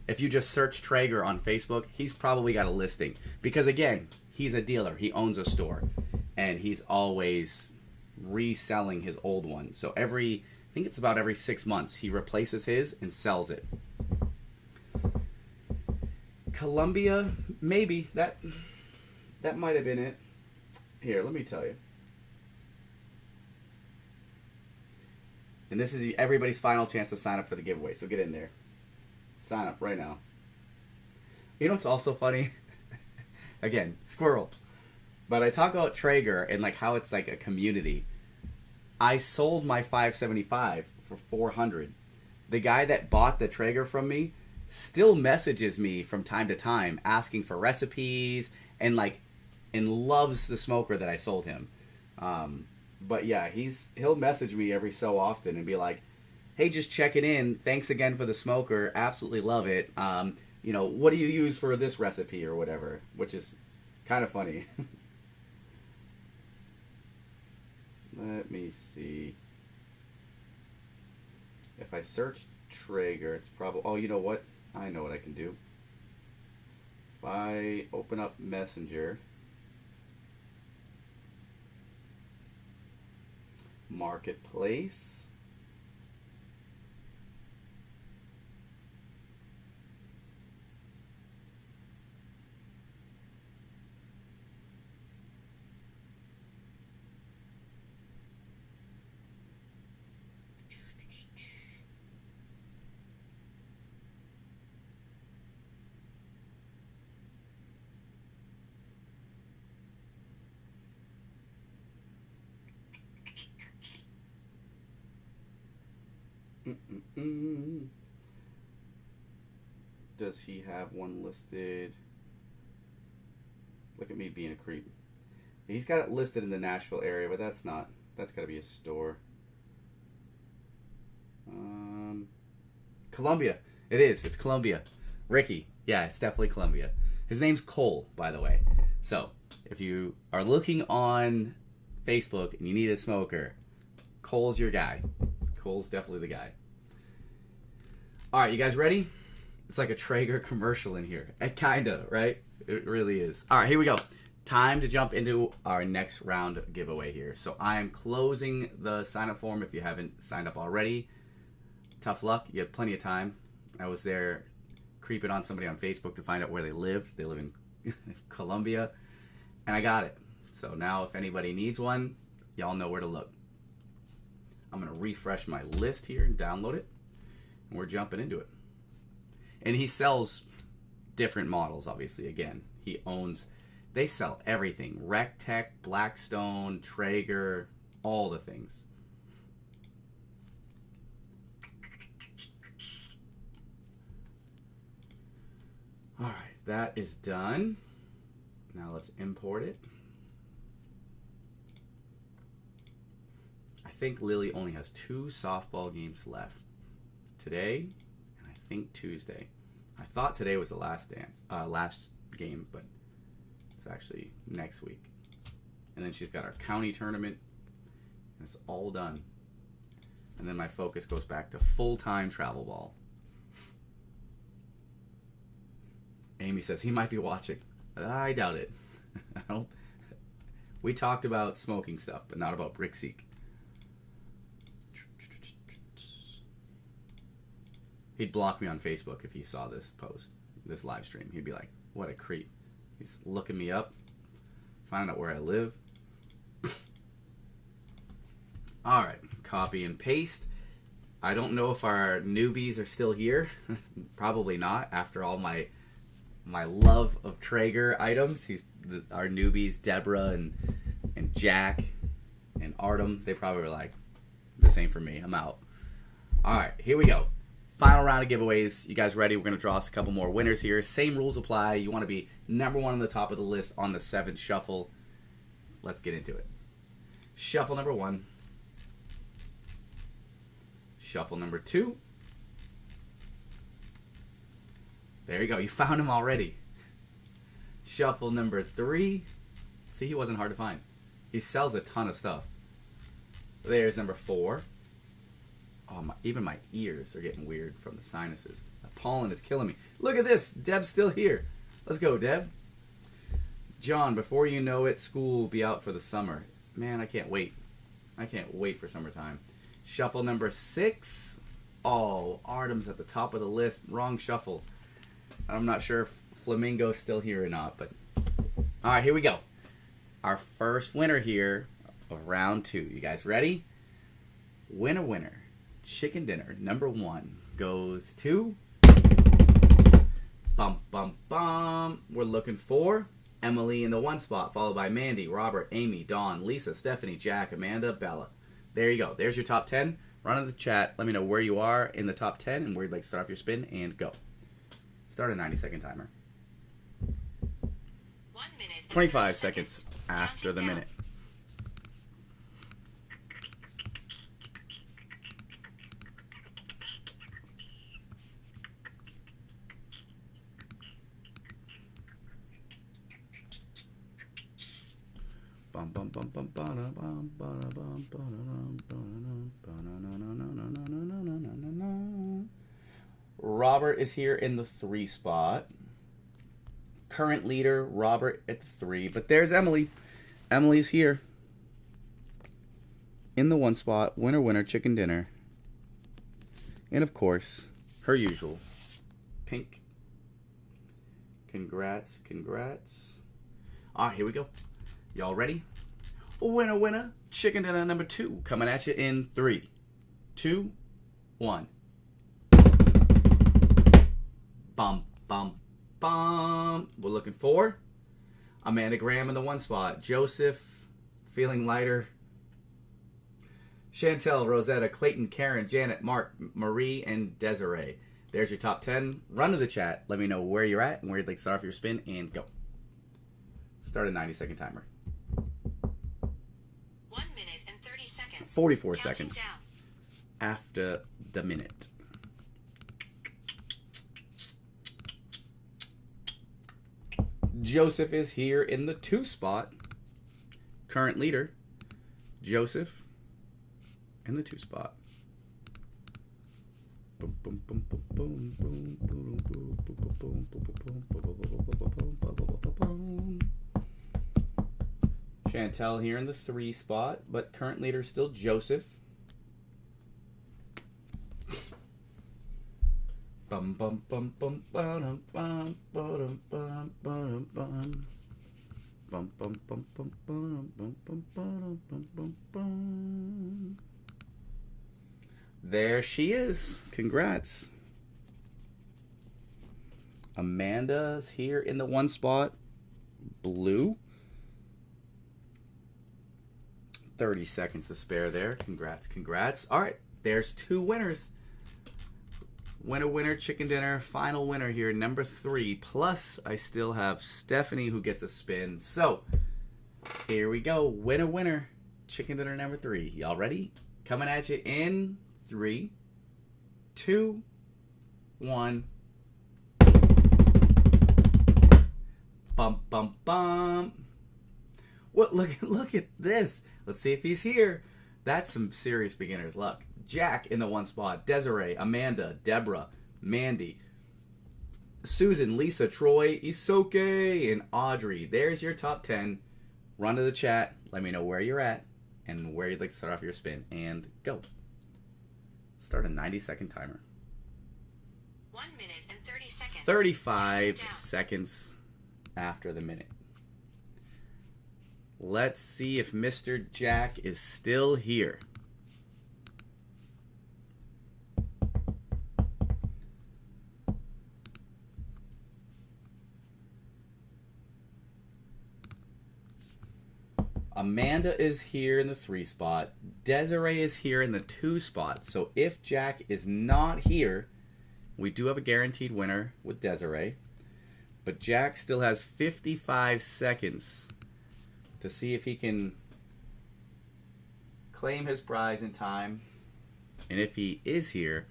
If you just search Traeger on Facebook, he's probably got a listing. Because again, he's a dealer. He owns a store. And he's always reselling his old one. So I think it's about every 6 months, he replaces his and sells it. Columbia, maybe. That might have been it. Here, let me tell you. And this is everybody's final chance to sign up for the giveaway. So get in there. Sign up right now. You know what's also funny? Again, squirrel. But I talk about Traeger and like how it's like a community. I sold my 575 for 400. The guy that bought the Traeger from me still messages me from time to time asking for recipes and loves the smoker that I sold him. But yeah, he'll message me every so often and be like, "Hey, just checking in. Thanks again for the smoker. Absolutely love it. You know, what do you use for this recipe or whatever?" Which is kind of funny. Let me see. If I search Traeger, it's probably... Oh, you know what? I know what I can do. If I open up Messenger... Marketplace... Does he have one listed? Look at me being a creep. He's got it listed in the Nashville area, but that's not. That's got to be a store. Columbia. It is. It's Columbia. Ricky. Yeah, it's definitely Columbia. His name's Cole, by the way. So, if you are looking on Facebook and you need a smoker, Cole's your guy. Cole's definitely the guy. All right, you guys ready? It's like a Traeger commercial in here. Kinda, right? It really is. All right, here we go. Time to jump into our next round giveaway here. So I am closing the sign-up form if you haven't signed up already. Tough luck. You have plenty of time. I was there creeping on somebody on Facebook to find out where they lived. They live in Columbia. And I got it. So now if anybody needs one, y'all know where to look. I'm going to refresh my list here and download it. And we're jumping into it. And he sells different models, obviously. Again, he owns... They sell everything. Rectech, Blackstone, Traeger, all the things. All right, that is done. Now let's import it. I think Lily only has 2 softball games left. Today, and I think Tuesday. I thought today was the last game, but it's actually next week. And then she's got our county tournament, and it's all done. And then my focus goes back to full-time travel ball. Amy says he might be watching. I doubt it. We talked about smoking stuff, but not about BrickSeek. He'd block me on Facebook if he saw this post, this live stream. He'd be like, what a creep. He's looking me up, finding out where I live. All right, copy and paste. I don't know if our newbies are still here. Probably not, after all my love of Traeger items. Our newbies, Deborah and Jack and Artem, they probably were like, this ain't for me, I'm out. All right, here we go. Final round of giveaways. You guys ready? We're going to draw us a couple more winners here. Same rules apply. You want to be number 1 on the top of the list on the 7th shuffle. Let's get into it. Shuffle number 1. Shuffle number 2. There you go. You found him already. Shuffle number 3. See, he wasn't hard to find. He sells a ton of stuff. There's number 4. Oh, even my ears are getting weird from the sinuses. The pollen is killing me. Look at this. Deb's still here. Let's go, Deb. John, before you know it, school will be out for the summer. Man, I can't wait. I can't wait for summertime. Shuffle number 6. Oh, Artem's at the top of the list. Wrong shuffle. I'm not sure if Flamingo's still here or not, but... All right, here we go. Our first winner here of round 2. You guys ready? Winner, winner. Chicken dinner number 1 goes to... Bum, bum, bum. We're looking for Emily in the 1 spot, followed by Mandy, Robert, Amy, Dawn, Lisa, Stephanie, Jack, Amanda, Bella. There you go. There's your top 10. Run in the chat. Let me know where you are in the top 10 and where you'd like to start off your spin, and go. Start a 90-second timer. 1 minute. 25 seconds after the minute. Robert is here in the 3 spot. Current leader, Robert at the 3. But there's Emily. Emily's here in the 1 spot. Winner, winner, chicken dinner. And of course, her usual, Pink. Congrats, congrats. All right, here we go. Y'all ready? Winner, winner, chicken dinner number 2. Coming at you in 3, 2, 1. Bum, bum, bum. We're looking for Amanda Graham in the 1 spot. Joseph, feeling lighter. Chantel, Rosetta, Clayton, Karen, Janet, Mark, Marie, and Desiree. There's your top 10. Run to the chat. Let me know where you're at and where you'd like to start off your spin, and go. Start a 90-second timer. 1 minute and 30 seconds. 44 Counting seconds down. after the minute. Joseph is here in the 2 spot. Current leader, Joseph in the 2 spot. Chantel here in the 3 spot, but current leader still Joseph. Bum bum bum bum bum bum bum bum bum bum. Bum bum bum bum bum bum bum bum bum bum. There she is. Congrats. Amanda's here in the 1 spot. Blue. 30 seconds to spare there. Congrats, congrats. All right, there's 2 winners. Winner, winner, chicken dinner. Final winner here, number 3. Plus, I still have Stephanie who gets a spin. So, here we go. Winner, winner, chicken dinner number 3. Y'all ready? Coming at you in 3, 2, 1. Bum, bum, bum. What? Look at this. Let's see if he's here. That's some serious beginner's luck. Jack in the 1 spot. Desiree, Amanda, Deborah, Mandy, Susan, Lisa, Troy, Isoke, and Audrey. There's your top 10. Run to the chat. Let me know where you're at and where you'd like to start off your spin. And go. Start a 90-second timer. 1 minute and 30 seconds. 35 seconds after the minute. Let's see if Mr. Jack is still here. Amanda is here in the 3 spot. Desiree is here in the 2 spot. So if Jack is not here, We do have a guaranteed winner with Desiree. But Jack still has 55 seconds to see if he can claim his prize in time. And if he is here,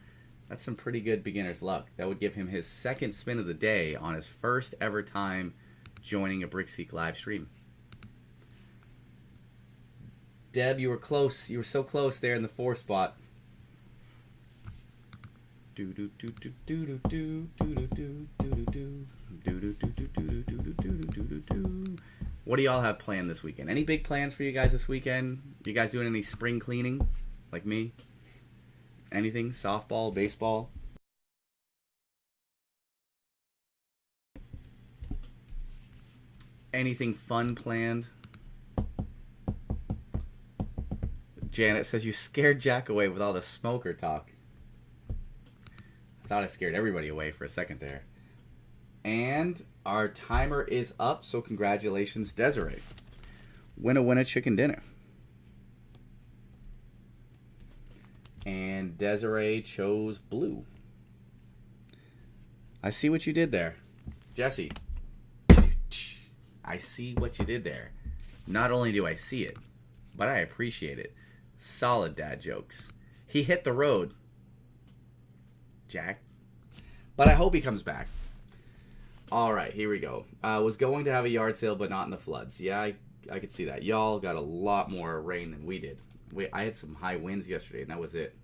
that's some pretty good beginner's luck. That would give him his second spin of the day on his first ever time joining a BrickSeek live stream. Deb, you were close. You were so close there in the 4 spot. What do y'all have planned this weekend? Any big plans for you guys this weekend? You guys doing any spring cleaning like me? Anything? Softball, baseball? Anything fun planned? Janet says you scared Jack away with all the smoker talk. I thought I scared everybody away for a second there. And our timer is up, so congratulations, Desiree. Winna chicken dinner. And Desiree chose blue. I see what you did there. Jesse. I see what you did there. Not only do I see it, but I appreciate it. Solid dad jokes. He hit the road, Jack. But I hope he comes back. All right, here we go. I was going to have a yard sale, but not in the floods. Yeah, I could see that. Y'all got a lot more rain than we did. I had some high winds yesterday, and that was it.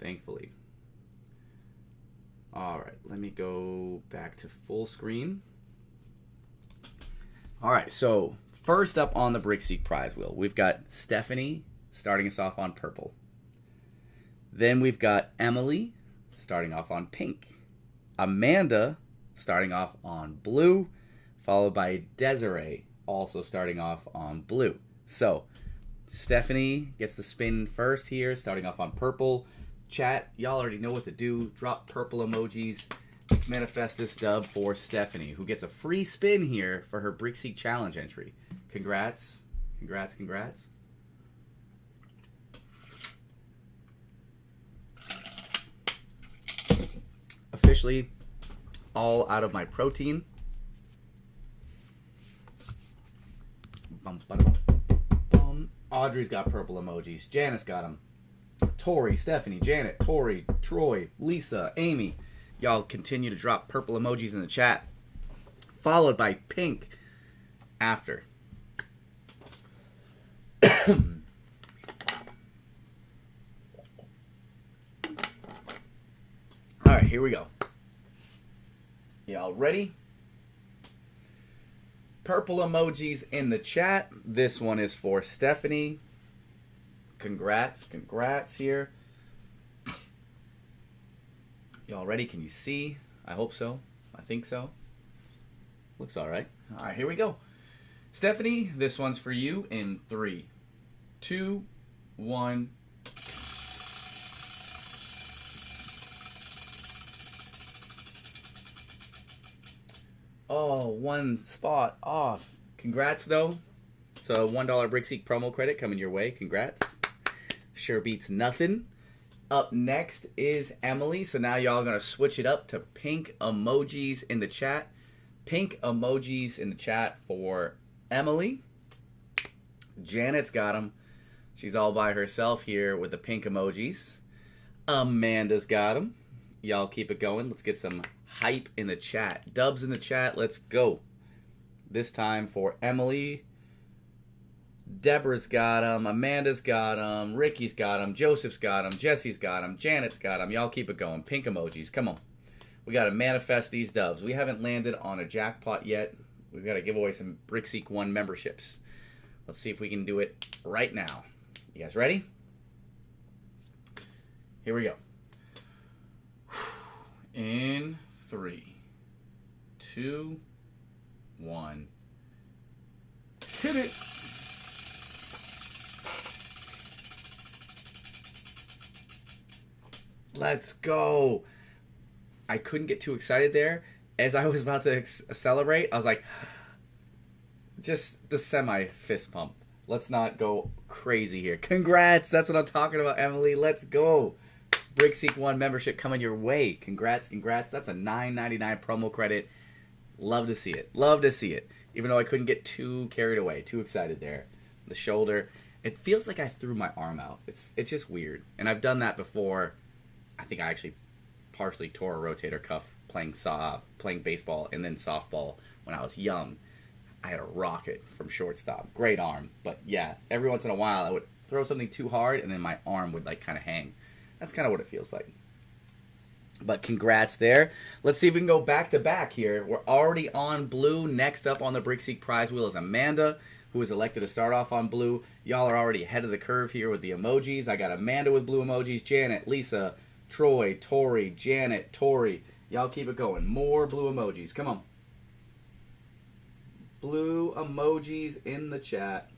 Thankfully. All right, let me go back to full screen. All right, so first up on the BrickSeek prize wheel, we've got Stephanie starting us off on purple. Then we've got Emily starting off on pink. Amanda starting off on blue, followed by Desiree also starting off on blue. So Stephanie gets the spin first here, starting off on purple. Chat, y'all already know what to do. Drop purple emojis. Let's manifest this dub for Stephanie, who gets a free spin here for her BrickSeek challenge entry. Congrats. Congrats, congrats. Officially all out of my protein. Audrey's got purple emojis. Janet's got them. Tori, Stephanie, Janet, Tori, Troy, Lisa, Amy. Y'all continue to drop purple emojis in the chat. Followed by pink after. Alright, here we go. Y'all ready? Purple emojis in the chat. This one is for Stephanie. Congrats, congrats here. Y'all ready? Can you see? I hope so. I think so. Looks all right. All right, here we go. Stephanie, this one's for you in 3, 2, 1. Oh, 1 spot off. Congrats, though. So $1 BrickSeek promo credit coming your way. Congrats. Sure beats nothing. Up next is Emily. So now y'all going to switch it up to pink emojis in the chat. Pink emojis in the chat for Emily. Janet's got them. She's all by herself here with the pink emojis. Amanda's got them. Y'all keep it going. Let's get some hype in the chat. Dubs in the chat. Let's go. This time for Emily. Deborah's got them. Amanda's got them. Ricky's got them. Joseph's got them. Jesse's got them. Janet's got them. Y'all keep it going. Pink emojis. Come on. We got to manifest these dubs. We haven't landed on a jackpot yet. We've got to give away some BrickSeek 1 memberships. Let's see if we can do it right now. You guys ready? Here we go. In 3, 2, 1. Hit it! Let's go! I couldn't get too excited there. As I was about to celebrate, I was like, just the semi-fist pump. Let's not go crazy here. Congrats! That's what I'm talking about, Emily. Let's go! BrickSeek 1 membership coming your way. Congrats. That's a $9.99 promo credit. Love to see it. Even though I couldn't get too carried away, too excited there. The shoulder. It feels like I threw my arm out. It's just weird. And I've done that before. I think I actually partially tore a rotator cuff playing baseball and then softball when I was young. I had a rocket from shortstop. Great arm. But yeah, every once in a while I would throw something too hard and then my arm would kind of hang. That's kind of what it feels like. But congrats there. Let's see if we can go back to back here. We're already on blue. Next up on the BrickSeek prize wheel is Amanda, who was elected to start off on blue. Y'all are already ahead of the curve here with the emojis. I got Amanda with blue emojis, Janet, Lisa, Troy, Tori, Janet, Tori. Y'all keep it going. More blue emojis. Come on. Blue emojis in the chat.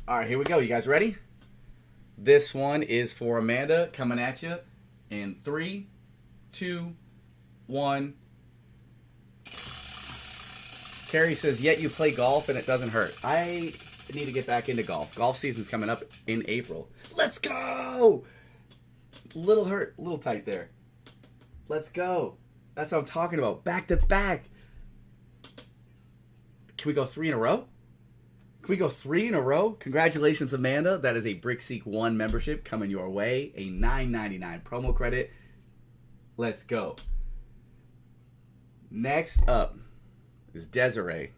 All right, here we go. You guys ready? This one is for Amanda, coming at you in 3, 2, 1. Carrie says, yet you play golf and it doesn't hurt. I need to get back into golf. Golf season's coming up in April. Let's go! Little hurt, little tight there. Let's go. That's what I'm talking about. Back to back. Can we go 3 in a row? Can we go 3 in a row? Congratulations, Amanda. That is a BrickSeek 1 membership coming your way. A $9.99 promo credit. Let's go. Next up is Desiree.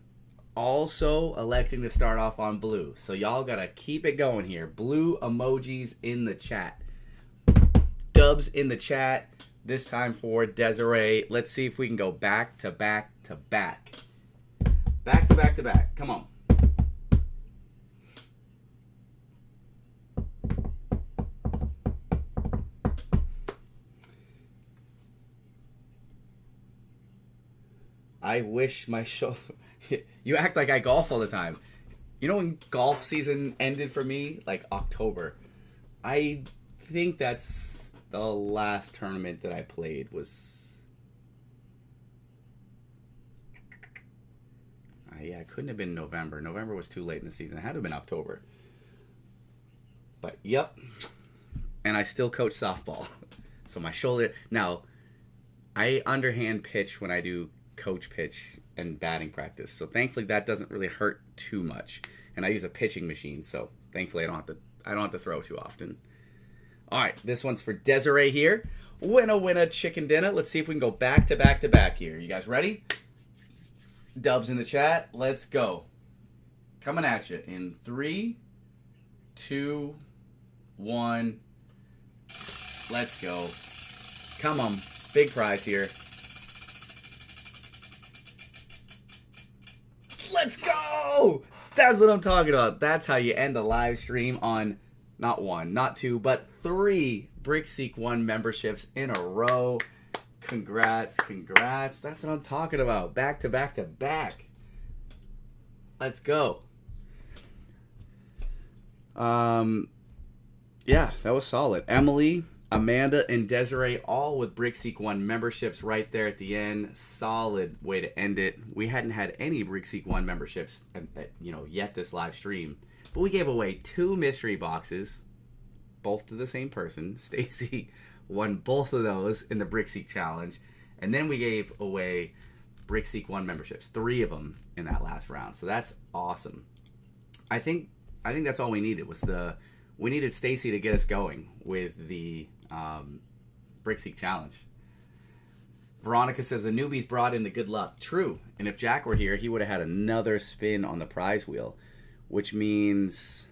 Also electing to start off on blue. So y'all got to keep it going here. Blue emojis in the chat. Dubs in the chat. This time for Desiree. Let's see if we can go back to back to back. Back to back to back. Come on. I wish my shoulder... You act like I golf all the time. You know when golf season ended for me? Like October. I think that's the last tournament that I played was... yeah, it couldn't have been November. November was too late in the season. It had to have been October. But, yep. And I still coach softball. So my shoulder... Now, I underhand pitch when I do coach pitch and batting practice. So thankfully that doesn't really hurt too much. And I use a pitching machine, so thankfully I don't have to throw too often. All right, this one's for Desiree here. Winna chicken dinner. Let's see if we can go back to back to back here. You guys ready? Dubs in the chat. Let's go. Coming at you in 3, 2, 1. Let's go. Come on. Big prize here. Let's go! That's what I'm talking about. That's how you end a live stream on not 1, not 2, but 3 BrickSeek 1 memberships in a row. Congrats. That's what I'm talking about. Back to back to back. Let's go. Yeah, that was solid. Emily, Amanda, and Desiree all with BrickSeek 1 memberships right there at the end. Solid way to end it. We hadn't had any BrickSeek 1 memberships, yet this live stream. But we gave away 2 mystery boxes, both to the same person. Stacy won both of those in the BrickSeek challenge. And then we gave away BrickSeek 1 memberships, 3 of them in that last round. So that's awesome. I think that's all we needed we needed Stacy to get us going with the BrickSeek challenge. Veronica says the newbies brought in the good luck. True. And if Jack were here, he would have had another spin on the prize wheel, which means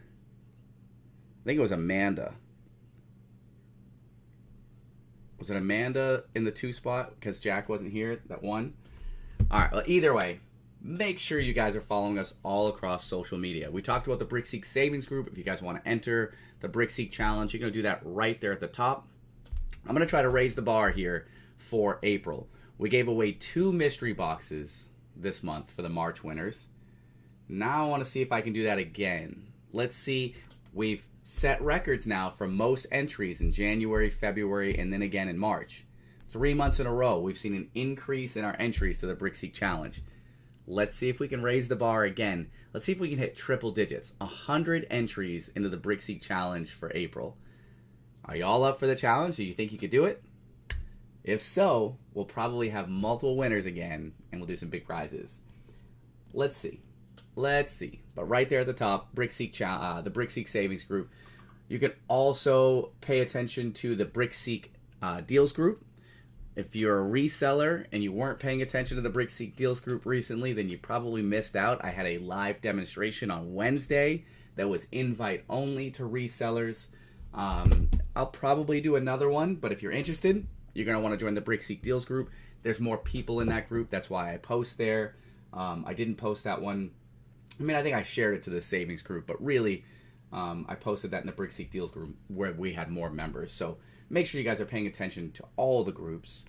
I think it was Amanda. Was it Amanda in the 2 spot because Jack wasn't here that won? All right. Well, either way, make sure you guys are following us all across social media. We talked about the BrickSeek Savings Group. If you guys want to enter the BrickSeek Challenge, you're going to do that right there at the top. I'm going to try to raise the bar here for April. We gave away 2 mystery boxes this month for the March winners. Now I want to see if I can do that again. Let's see. We've set records now for most entries in January, February, and then again in March. 3 months in a row, we've seen an increase in our entries to the BrickSeek Challenge. Let's see if we can raise the bar again. Let's see if we can hit triple digits. 100 entries into the BrickSeek Challenge for April. Are you all up for the challenge? Do you think you could do it? If so, we'll probably have multiple winners again, and we'll do some big prizes. Let's see. But right there at the top, the BrickSeek Savings Group. You can also pay attention to the BrickSeek Deals Group. If you're a reseller and you weren't paying attention to the BrickSeek Deals Group recently, then you probably missed out. I had a live demonstration on Wednesday that was invite only to resellers. I'll probably do another one, but if you're interested, you're going to want to join the BrickSeek Deals Group. There's more people in that group. That's why I post there. I didn't post that one. I mean, I think I shared it to the savings group, but really, I posted that in the BrickSeek Deals Group where we had more members. So make sure you guys are paying attention to all the groups.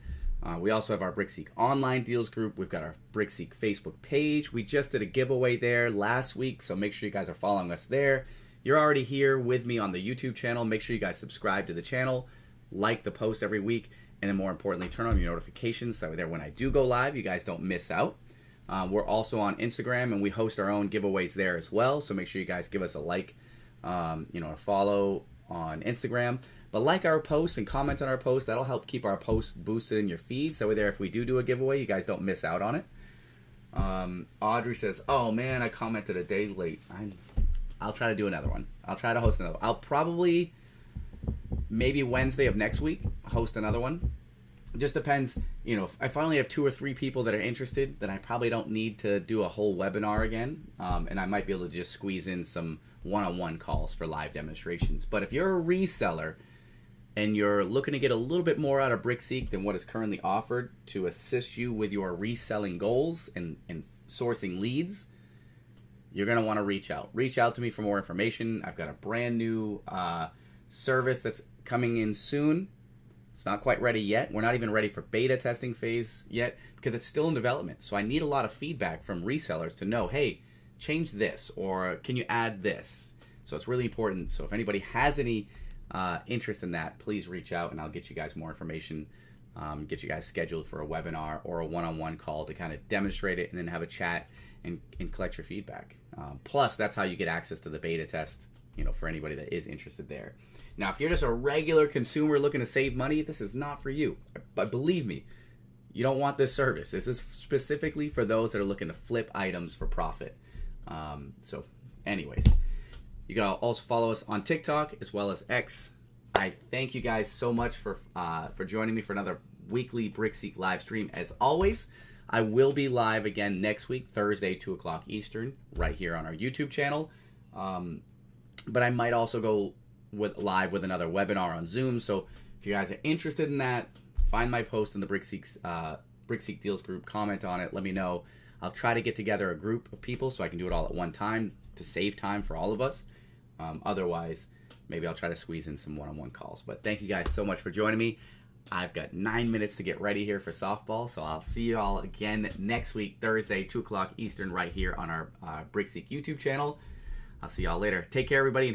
We also have our BrickSeek Online Deals Group. We've got our BrickSeek Facebook page. We just did a giveaway there last week, so make sure you guys are following us there. You're already here with me on the YouTube channel. Make sure you guys subscribe to the channel, like the post every week, and then more importantly, turn on your notifications so that when I do go live, you guys don't miss out. We're also on Instagram, and we host our own giveaways there as well, so make sure you guys give us a like, a follow on Instagram. But like our posts and comment on our posts. That'll help keep our posts boosted in your feed, so there if we do a giveaway, you guys don't miss out on it. Audrey says, oh man, I commented a day late. I'll try to do another one. I'll try to host another one. I'll probably, maybe Wednesday of next week, host another one. It just depends. If I finally have 2 or 3 people that are interested, then I probably don't need to do a whole webinar again. And I might be able to just squeeze in some one-on-one calls for live demonstrations. But if you're a reseller and you're looking to get a little bit more out of BrickSeek than what is currently offered to assist you with your reselling goals and sourcing leads, you're going to want to reach out. Reach out to me for more information. I've got a brand new service that's coming in soon. It's not quite ready yet. We're not even ready for beta testing phase yet because it's still in development. So I need a lot of feedback from resellers to know, hey, change this or can you add this? So it's really important. So if anybody has any interest in that, please reach out and I'll get you guys more information, get you guys scheduled for a webinar or a one-on-one call to kind of demonstrate it and then have a chat and collect your feedback. Plus, that's how you get access to the beta test, for anybody that is interested there. Now, if you're just a regular consumer looking to save money, this is not for you. But believe me, you don't want this service. This is specifically for those that are looking to flip items for profit. So anyways, you can also follow us on TikTok as well as X. I thank you guys so much for joining me for another weekly BrickSeek live stream. As always, I will be live again next week, Thursday, 2 o'clock Eastern, right here on our YouTube channel. But I might also go live with another webinar on Zoom. So if you guys are interested in that, find my post in the BrickSeek Deals group, comment on it, let me know. I'll try to get together a group of people so I can do it all at one time to save time for all of us. Otherwise, maybe I'll try to squeeze in some one-on-one calls. But thank you guys so much for joining me. I've got 9 minutes to get ready here for softball, so I'll see you all again next week, Thursday, 2 o'clock Eastern, right here on our BrickSeek YouTube channel. I'll see y'all later. Take care, everybody.